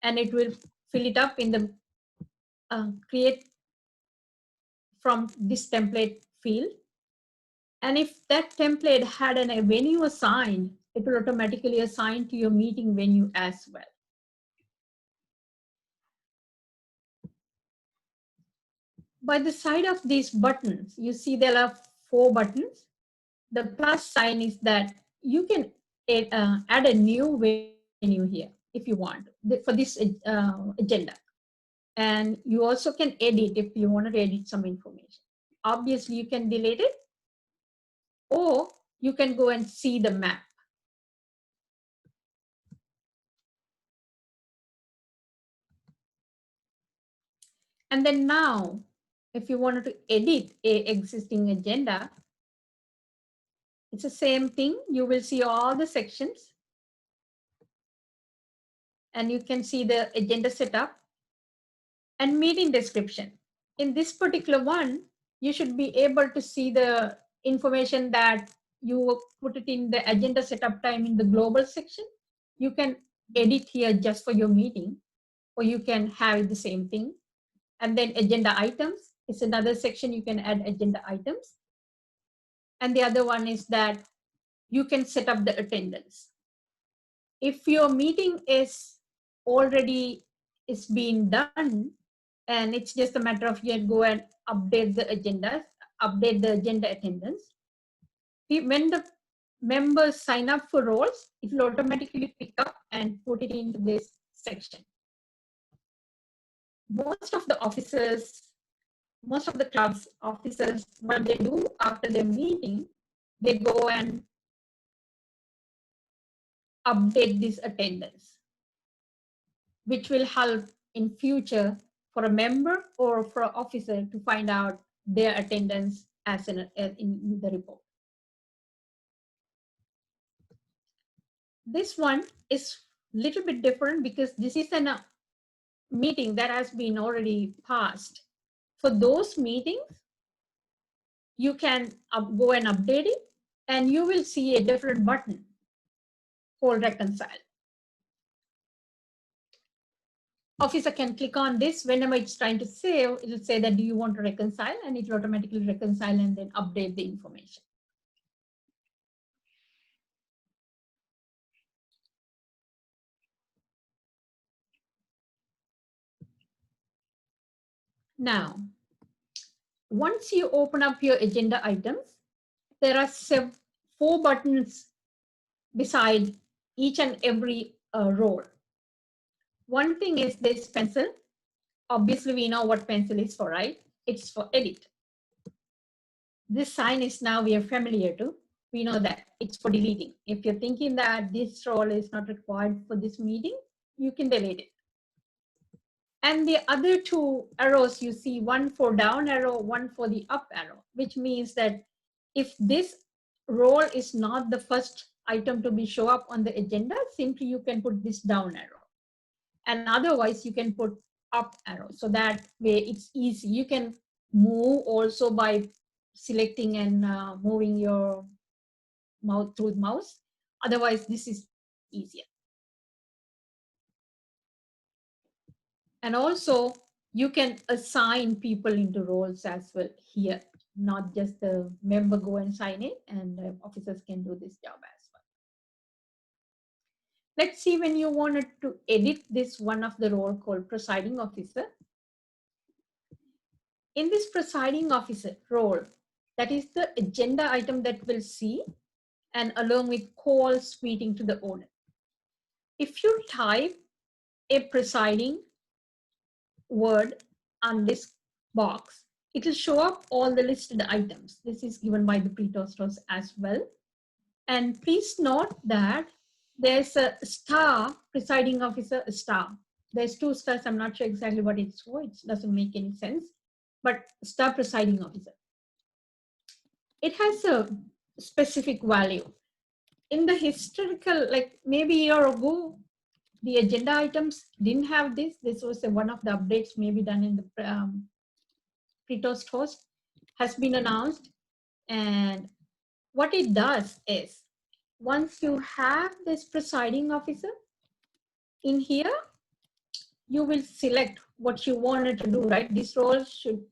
and it will fill it up in the create from this template field. And if that template had a venue assigned, it will automatically assign to your meeting venue as well. By the side of these buttons, you see there are 4 buttons. The plus sign is that you can add a new venue here if you want for this agenda. And you also can edit if you want to edit some information. Obviously, you can delete it, or you can go and see the map. And then now, if you wanted to edit an existing agenda, it's the same thing. You will see all the sections. And you can see the agenda setup and meeting description. In this particular one, you should be able to see the information that you put it in the agenda setup time in the global section. You can edit here just for your meeting, or you can have the same thing. And then agenda items is another section. You can add agenda items. And the other one is that you can set up the attendance. If your meeting is already being done, and it's just a matter of you go and update the agendas, update the agenda attendance. When the members sign up for roles, it will automatically pick up and put it into this section. Most of the officers, most of the clubs officers, what they do after their meeting, they go and update this attendance, which will help in future for a member or for an officer to find out their attendance as in the report. This one is a little bit different because this is a meeting that has been already passed. For those meetings, you can go and update it, and you will see a different button called reconcile. Officer can click on this whenever it's trying to save. It will say that, do you want to reconcile? And it will automatically reconcile and then update the information. Now, once you open up your agenda items, there are 4 buttons beside each and every role. One thing is this pencil. Obviously, we know what pencil is for, right? It's for edit. This sign is now we are familiar to. We know that it's for deleting. If you're thinking that this role is not required for this meeting, you can delete it. And the other 2 arrows, you see one for down arrow, one for the up arrow, which means that if this role is not the first item to be show up on the agenda, simply you can put this down arrow. And otherwise you can put up arrow. So that way it's easy. You can move also by selecting and moving your mouse through the mouse. Otherwise this is easier. And also you can assign people into roles as well here, not just the member go and sign it, and officers can do this job as well. Let's see when you wanted to edit this one of the role called presiding officer. In this presiding officer role, that is the agenda item that we'll see, and along with calls meeting to the owner. If you type a presiding word on this box, it will show up all the listed items. This is given by the pre-Toastmasters as well. And please note that there's a star, presiding officer, a star. There's 2 stars. I'm not sure exactly what it's for. It doesn't make any sense. But star presiding officer. It has a specific value. In the historical, like maybe a year ago, the agenda items didn't have this. This was one of the updates maybe done in the pre-toast host, has been announced. And what it does is, once you have this presiding officer in here, you will select what you wanted to do, right? This role should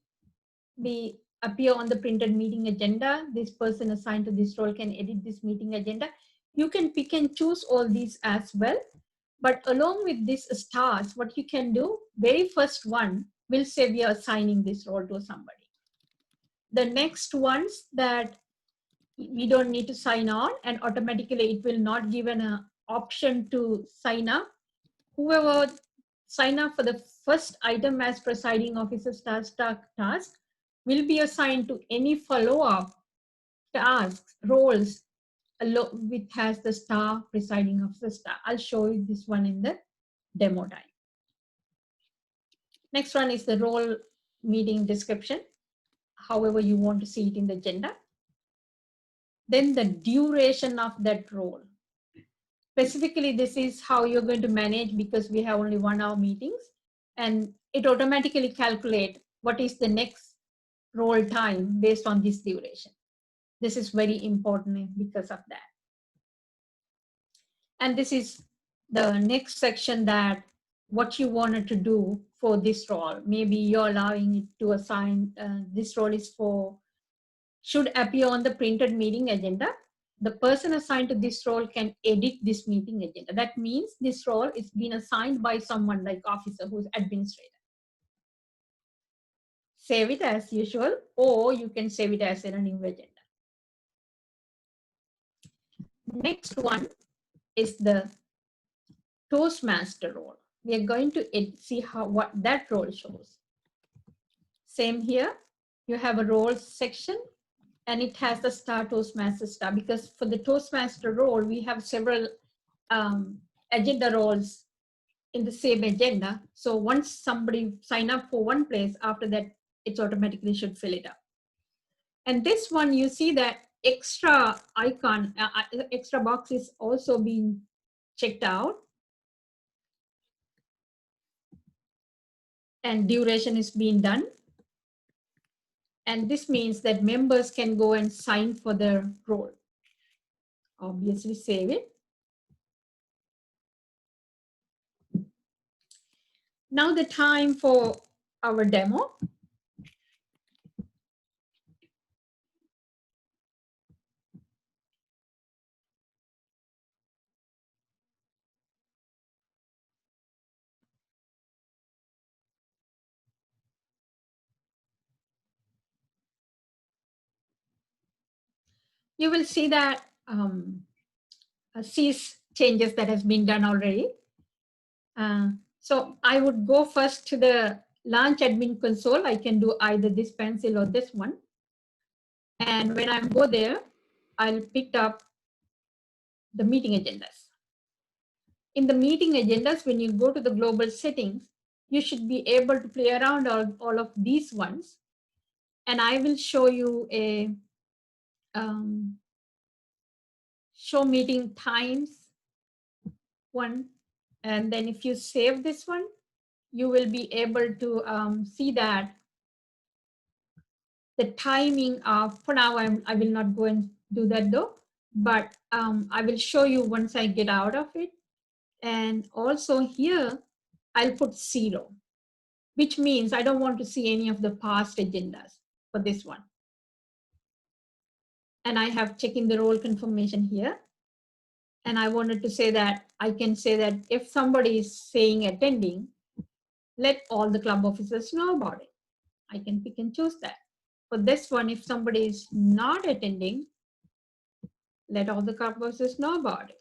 be appear on the printed meeting agenda. This person assigned to this role can edit this meeting agenda. You can pick and choose all these as well. But along with these stars, what you can do, very first one will say we are assigning this role to somebody. The next ones that we don't need to sign on, and automatically it will not give an option to sign up. Whoever sign up for the first item as presiding officer task will be assigned to any follow-up tasks, roles, which has the star presiding officer star. I'll show you this one in the demo time. Next one is the role meeting description, however you want to see it in the agenda. Then the duration of that role. Specifically, this is how you're going to manage, because we have only 1 hour meetings, and it automatically calculates what is the next role time based on this duration. This is very important because of that. And this is the next section, that what you wanted to do for this role. Maybe you're allowing it to assign, this role is for, should appear on the printed meeting agenda. The person assigned to this role can edit this meeting agenda. That means this role is being assigned by someone like officer who's administrator. Save it as usual, or you can save it as a new agenda. Next one is the Toastmaster role. We are going to see what that role shows. Same here, you have a roles section, and it has the star Toastmaster star, because for the Toastmaster role, we have several agenda roles in the same agenda. So once somebody sign up for one place, after that, it automatically should fill it up. And this one, you see that extra icon, extra box is also being checked out. And duration is being done. And this means that members can go and sign for their role. Obviously, save it. Now the time for our demo. You will see that cease changes that has been done already. So I would go first to the launch admin console. I can do either this pencil or this one. And when I go there, I'll pick up the meeting agendas. In the meeting agendas, when you go to the global settings, you should be able to play around all of these ones. And I will show you a show meeting times one. And then if you save this one, you will be able to see that the timing of, for now, I will not go and do that though, but I will show you once I get out of it. And also here, I'll put 0, which means I don't want to see any of the past agendas for this one. And I have checking the role confirmation here. And I wanted to say that I can say that if somebody is saying attending, let all the club officers know about it. I can pick and choose that. For this one, if somebody is not attending, let all the club officers know about it.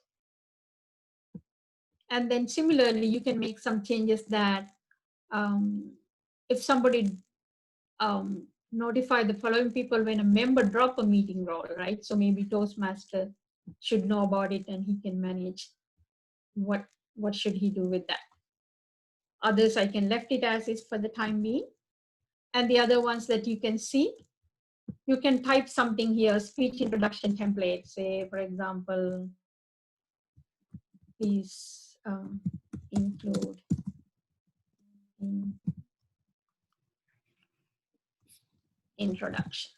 And then similarly, you can make some changes that if somebody notify the following people when a member drop a meeting role, right? So maybe Toastmaster should know about it and he can manage what should he do with that. Others I can left it as is for the time being. And the other ones that you can see, you can type something here, speech introduction template, say, for example, please include introduction.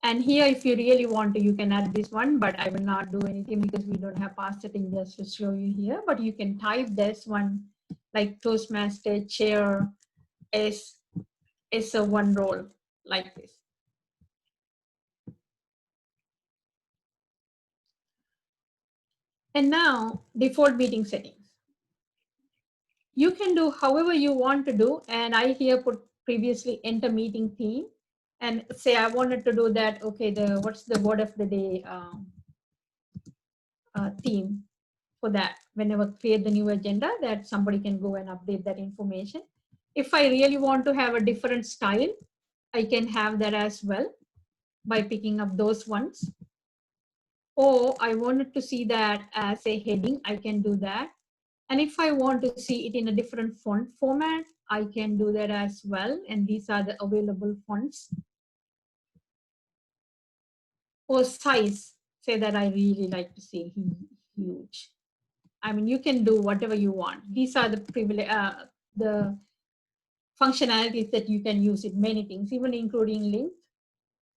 And here, if you really want to, you can add this one, but I will not do anything because we don't have past setting just to show you here, but you can type this one, like Toastmaster chair is a one role, like this. And now, default meeting settings. You can do however you want to do, and I here put previously enter meeting theme, and say I wanted to do that, okay, what's the word of the day theme for that. Whenever create the new agenda, that somebody can go and update that information. If I really want to have a different style, I can have that as well by picking up those ones. Or I wanted to see that as a heading, I can do that. And if I want to see it in a different font format, I can do that as well. And these are the available fonts. Or size, say that I really like to see huge. I mean, you can do whatever you want. These are the functionalities that you can use it, many things, even including links,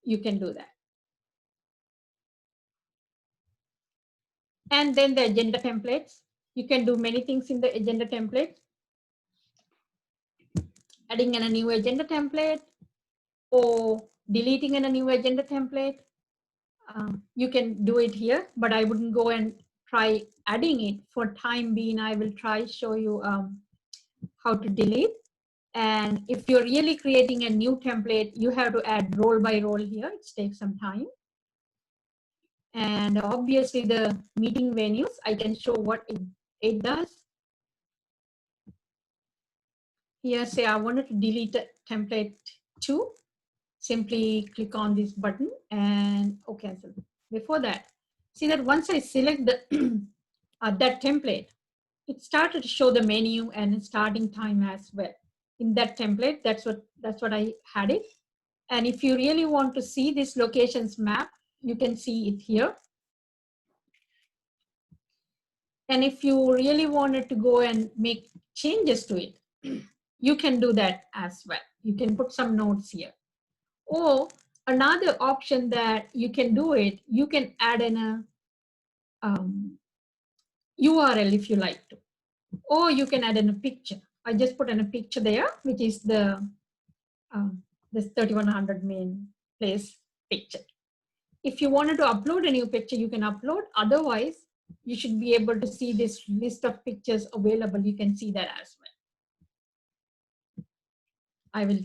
you can do that. And then the agenda templates, you can do many things in the agenda template. Adding in a new agenda template or deleting in a new agenda template. You can do it here, but I wouldn't go and try adding it. For time being, I will try show you how to delete. And if you're really creating a new template, you have to add role by role here. It takes some time. And obviously the meeting venues, I can show what it does. Here, say I wanted to delete a template 2. Simply click on this button and cancel. Before that, see that once I select the that template, it started to show the menu and starting time as well. In that template, that's what I had it. And if you really want to see this locations map, you can see it here. And if you really wanted to go and make changes to it, you can do that as well. You can put some notes here. Or another option that you can do it, you can add in a URL if you like to. Or you can add in a picture. I just put in a picture there, which is this 3100 main place picture. If you wanted to upload a new picture, you can upload. Otherwise, you should be able to see this list of pictures available. You can see that as well. I will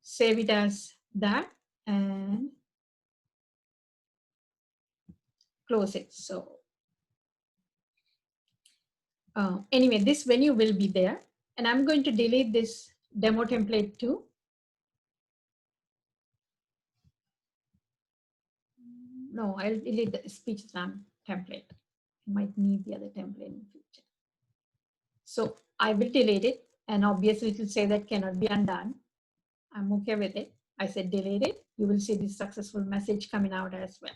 save it as that and close it. So anyway, this venue will be there. And I'm going to delete this demo template too. No, I'll delete the speech slam template. I might need the other template in the future. So I will delete it, and obviously it will say that cannot be undone. I'm okay with it. I said delete it. You will see this successful message coming out as well.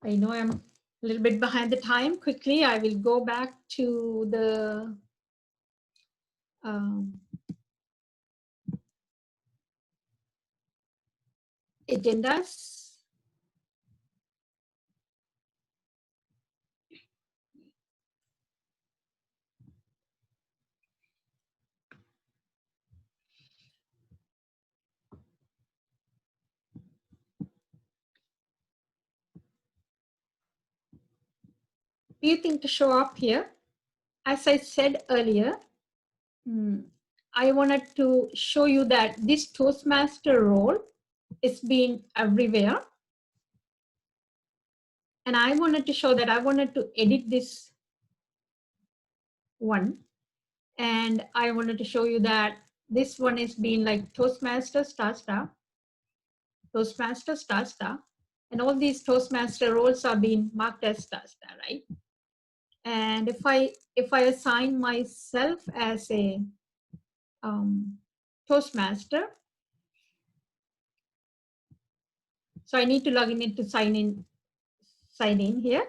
I know I'm a little bit behind the time. Quickly, I will go back to the agendas. Few things to show up here. As I said earlier, I wanted to show you that this Toastmaster role is being everywhere. And I wanted to show that I wanted to edit this one. And I wanted to show you that this one is being like Toastmaster star star, Toastmaster star star. And all these Toastmaster roles are being marked as star star, right? And if I assign myself as a Toastmaster, so I need to log in to sign in here.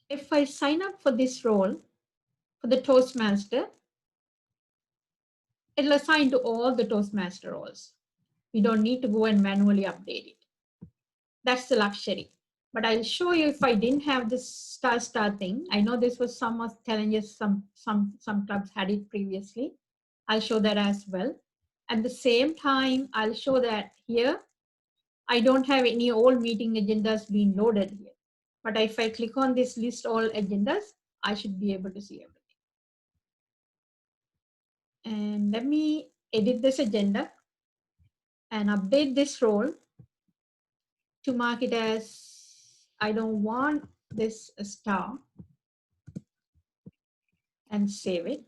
If I sign up for this role, for the Toastmaster, it'll assign to all the Toastmaster roles. You don't need to go and manually update it. That's the luxury. But I'll show you if I didn't have this star star thing. I know this was some of challenges, some clubs had it previously. I'll show that as well. At the same time, I'll show that here, I don't have any old meeting agendas being loaded here. But if I click on this list all agendas, I should be able to see everything. And let me edit this agenda and update this role to mark it as, I don't want this star, and save it.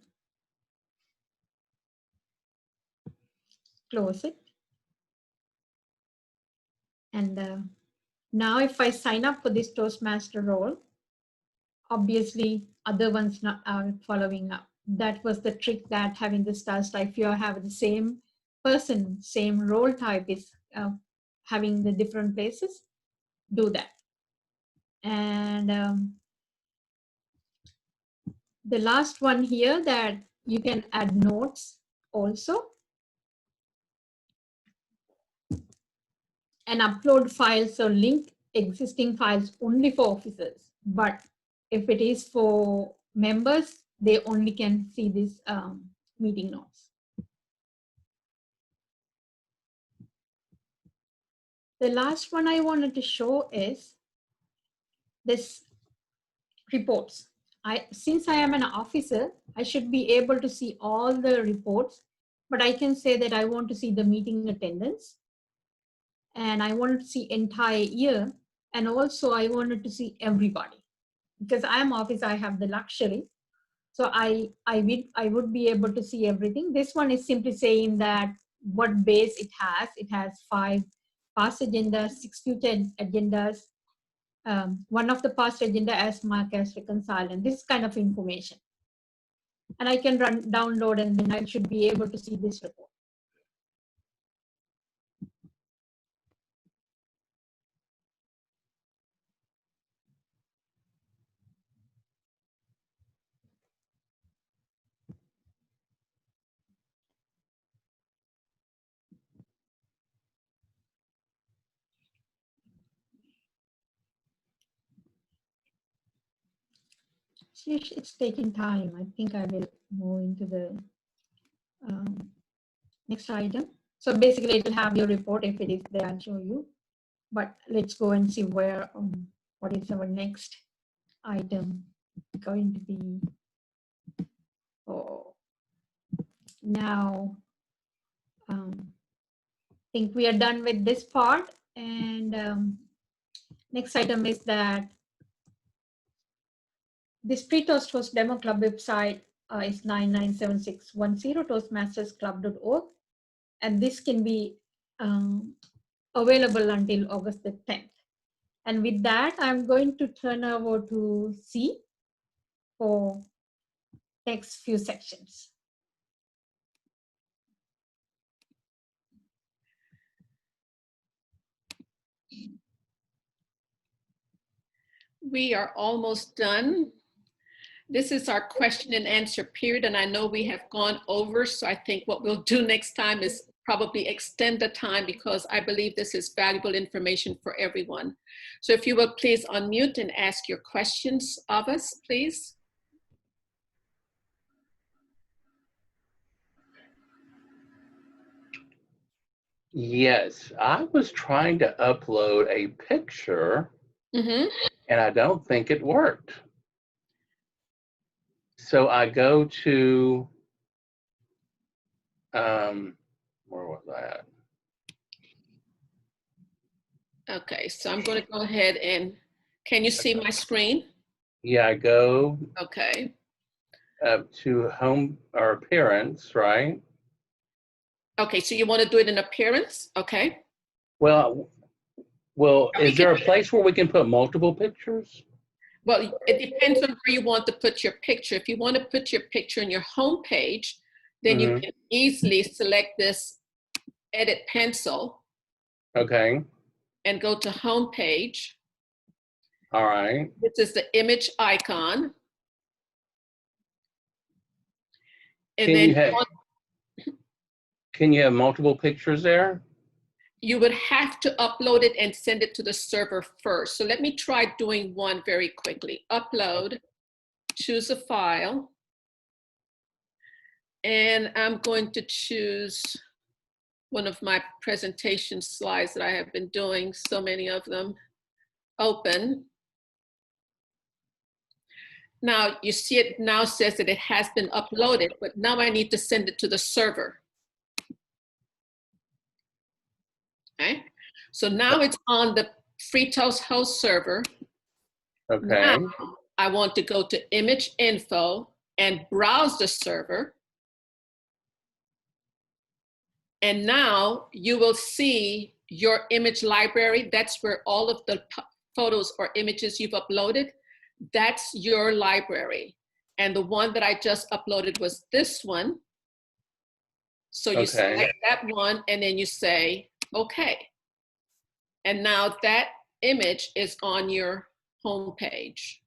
Close it. And now if I sign up for this Toastmaster role, obviously other ones not are following up. That was the trick, that having the star star, if you have the same person, same role type is having the different places, do that. And the last one here, that you can add notes also and upload files or link existing files only for officers. But if it is for members, they only can see these meeting notes. The last one I wanted to show is this reports. Since I am an officer, I should be able to see all the reports, but I can say that I want to see the meeting attendance, and I wanted to see entire year, and also I wanted to see everybody. Because I am officer, I have the luxury. So I would be able to see everything. This one is simply saying that what base it has. It has 5 past agendas, 6 future agendas, one of the past agenda as marked as reconciled, and this kind of information. And I can download, and then I should be able to see this report. It's taking time. I think I will move into the next item. So basically it will have your report. If it is there, I'll show you. But let's go and see where, what is our next item going to be. Oh, now I think we are done with this part. And next item is that this pre-Toast host demo club website is 997610 toastmastersclub.org, and this can be available until August the 10th. And with that, I'm going to turn over to C for next few sections. We are almost done. This is our question and answer period, and I know we have gone over, so I think what we'll do next time is probably extend the time because I believe this is valuable information for everyone. So if you will please unmute and ask your questions of us, please. Yes, I was trying to upload a picture and I don't think it worked. So I go to, where was I at? Okay, so I'm going to go ahead and, can you see my screen? Yeah, I go Okay. up to home or appearance, right? Okay, so you want to do it in appearance? Okay. Well, is there a place where we can put multiple pictures? Well, it depends on where you want to put your picture. If you want to put your picture on your home page, then you can easily select this edit pencil. Okay. And go to home page. All right. This is the image icon. And can you have multiple pictures there? You would have to upload it and send it to the server first. So let me try doing one very quickly. Upload, choose a file. And I'm going to choose one of my presentation slides that I have been doing, so many of them. Open. Now you see it now says that it has been uploaded, but now I need to send it to the server. Okay, so now it's on the FreeToast host server. Okay. Now I want to go to image info and browse the server. And now you will see your image library. That's where all of the photos or images you've uploaded, that's your library. And the one that I just uploaded was this one. So you select that one and then you say, okay. And now that image is on your home page.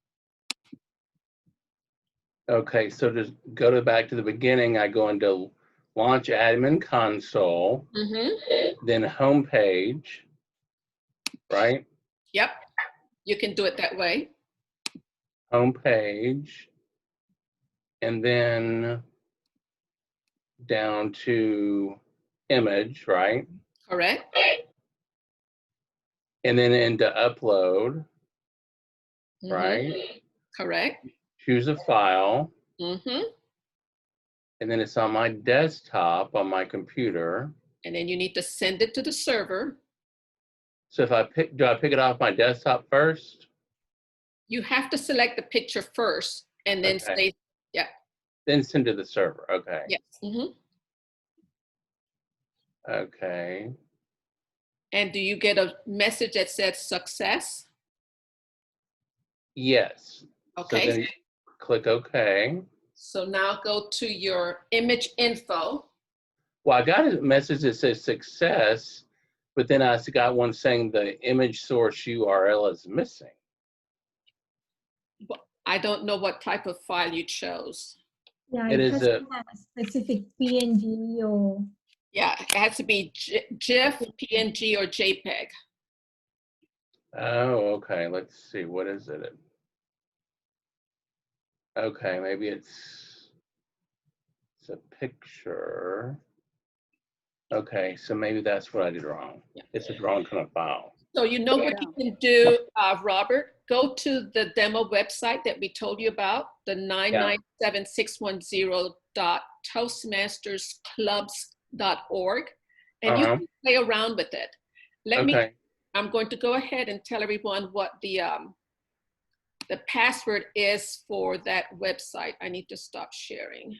Okay, so just go back to the beginning. I go into Launch Admin Console, then home page, right? Yep, you can do it that way. Home page, and then down to image, right? Correct. And then into upload, right? Correct. Choose a file. And then it's on my desktop on my computer. And then you need to send it to the server. So if do I pick it off my desktop first? You have to select the picture first and then say, yeah. Then send to the server, okay. Yes. Okay. And do you get a message that says success? Yes. Okay. So then click OK. So now go to your image info. Well, I got a message that says success, but then I got one saying the image source URL is missing. I don't know what type of file you chose. Yeah, it has to have a specific PNG or... Yeah, it has to be GIF, PNG, or JPEG. Oh, okay. Let's see. What is it? Okay, maybe it's a picture. Okay, so maybe that's what I did wrong. Yeah. It's a wrong kind of file. So you know what you can do, Robert? Go to the demo website that we told you about, the 997610.toastmastersclubs.org, and you can play around with it. I'm going to go ahead and tell everyone what the password is for that website. I need to stop sharing.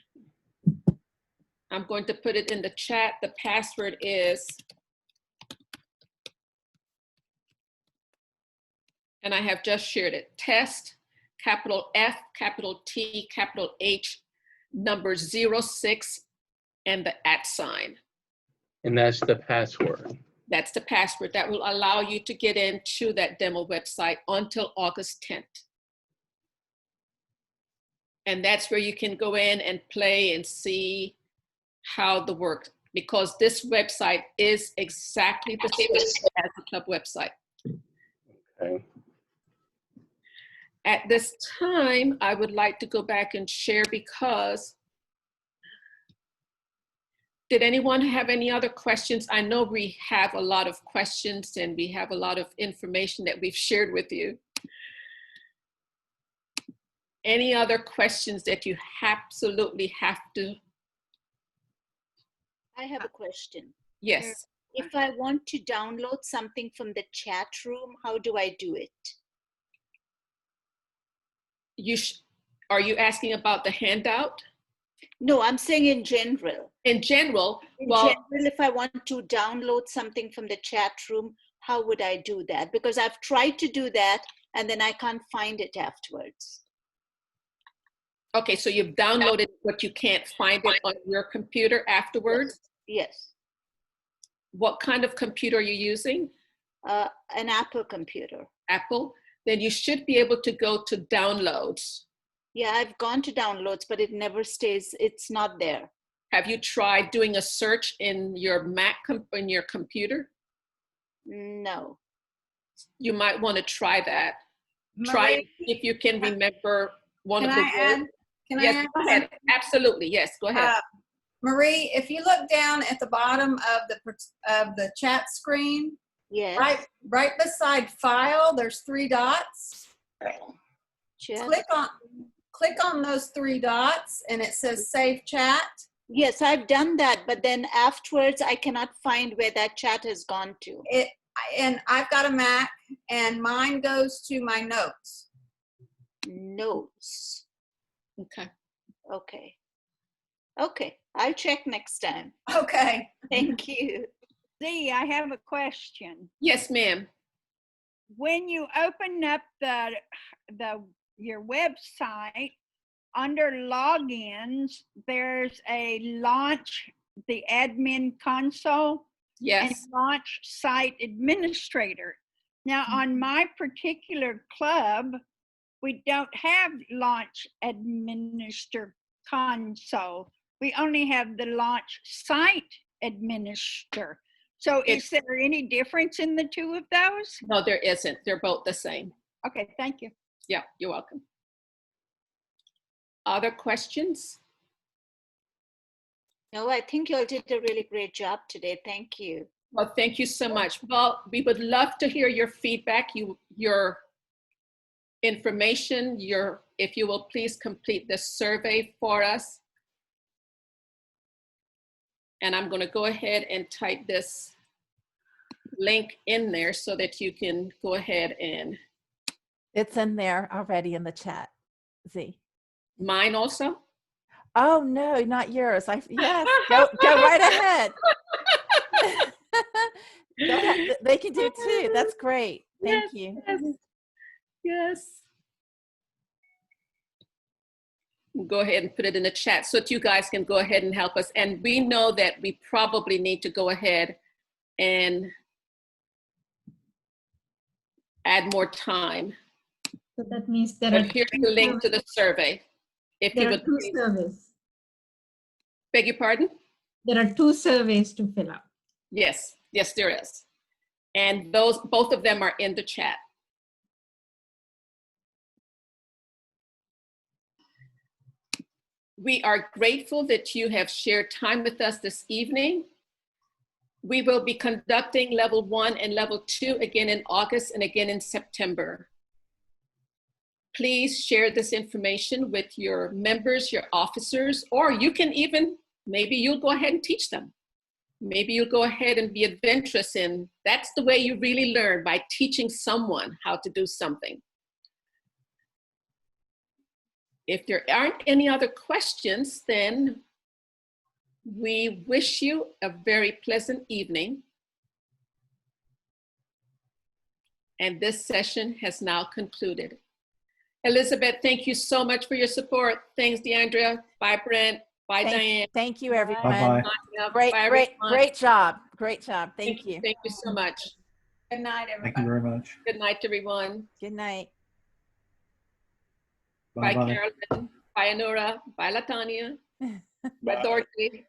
I'm going to put it in the chat. The password is And I have just shared it. Test, capital F, capital T, capital H, number 06, and the @. And that's the password. That's the password that will allow you to get into that demo website until August 10th. And that's where you can go in and play and see how the work, because this website is exactly the same as the club website. Okay. At this time, I would like to go back and share, because did anyone have any other questions? I know we have a lot of questions and we have a lot of information that we've shared with you. Any other questions that you absolutely have to? I have a question. Yes. If I want to download something from the chat room, how do I do it? Are you asking about the handout? No, I'm saying in general. In general, If I want to download something from the chat room, how would I do that? Because I've tried to do that and then I can't find it afterwards. Okay, so you've downloaded, but you can't find it on your computer afterwards? Yes. What kind of computer are you using? An Apple computer. Apple? Then you should be able to go to downloads. Yeah, I've gone to downloads, but it never stays, it's not there. Have you tried doing a search in your Mac, in your computer? No. You might want to try that. Try if you can remember one of the words. Can yes, I add go ahead. something? Absolutely, yes, go ahead. Marie, if you look down at the bottom of the chat screen, Yeah. right beside file, there's 3 dots. Chat. Click on those 3 dots and it says save chat. Yes, I've done that, but then afterwards I cannot find where that chat has gone to. And I've got a Mac and mine goes to my notes. Notes. Okay. Okay. Okay, I'll check next time. Okay. Thank you. Z, I have a question. Yes, ma'am. When you open up your website, under logins, there's a launch the admin console and Yes. launch site administrator. Now, on my particular club, we don't have launch administrator console. We only have the launch site administrator. So is there any difference in the two of those? No, there isn't. They're both the same. Okay, thank you. Yeah, you're welcome. Other questions? No, I think you all did a really great job today. Thank you. Well, thank you so much. Well, we would love to hear your feedback, your information, if you will please complete this survey for us. And I'm going to go ahead and type this link in there so that you can go ahead and. It's in there already in the chat, Z. Mine also? Oh, no, not yours. Yes, go right ahead. Go ahead. They can do too. That's great. Thank you. Yes. Yes. Go ahead and put it in the chat so that you guys can go ahead and help us. And we know that we probably need to go ahead and add more time. So that means there But here's the link to the survey. If you would 2 surveys. Beg your pardon? There are 2 surveys to fill out. Yes, yes, there is. And both of them are in the chat. We are grateful that you have shared time with us this evening. We will be conducting level 1 and level 2 again in August and again in September. Please share this information with your members, your officers, or you can even, maybe you'll go ahead and teach them. Maybe you'll go ahead and be adventurous in, that's the way you really learn, by teaching someone how to do something. If there aren't any other questions, then we wish you a very pleasant evening. and this session has now concluded. Elizabeth, thank you so much for your support. Thanks, DeAndrea. Bye, Brent. Bye, Diane. Thank you, everyone. Bye-bye. Great, Bye, great, everyone. great job. Great job. Thank you. Thank you so much. Good night, everybody. Thank you very much. Good night, everyone. Good night. Bye, Bye-bye. Carolyn. Bye, Anura. Bye, Latanya. Bye, Dorothy.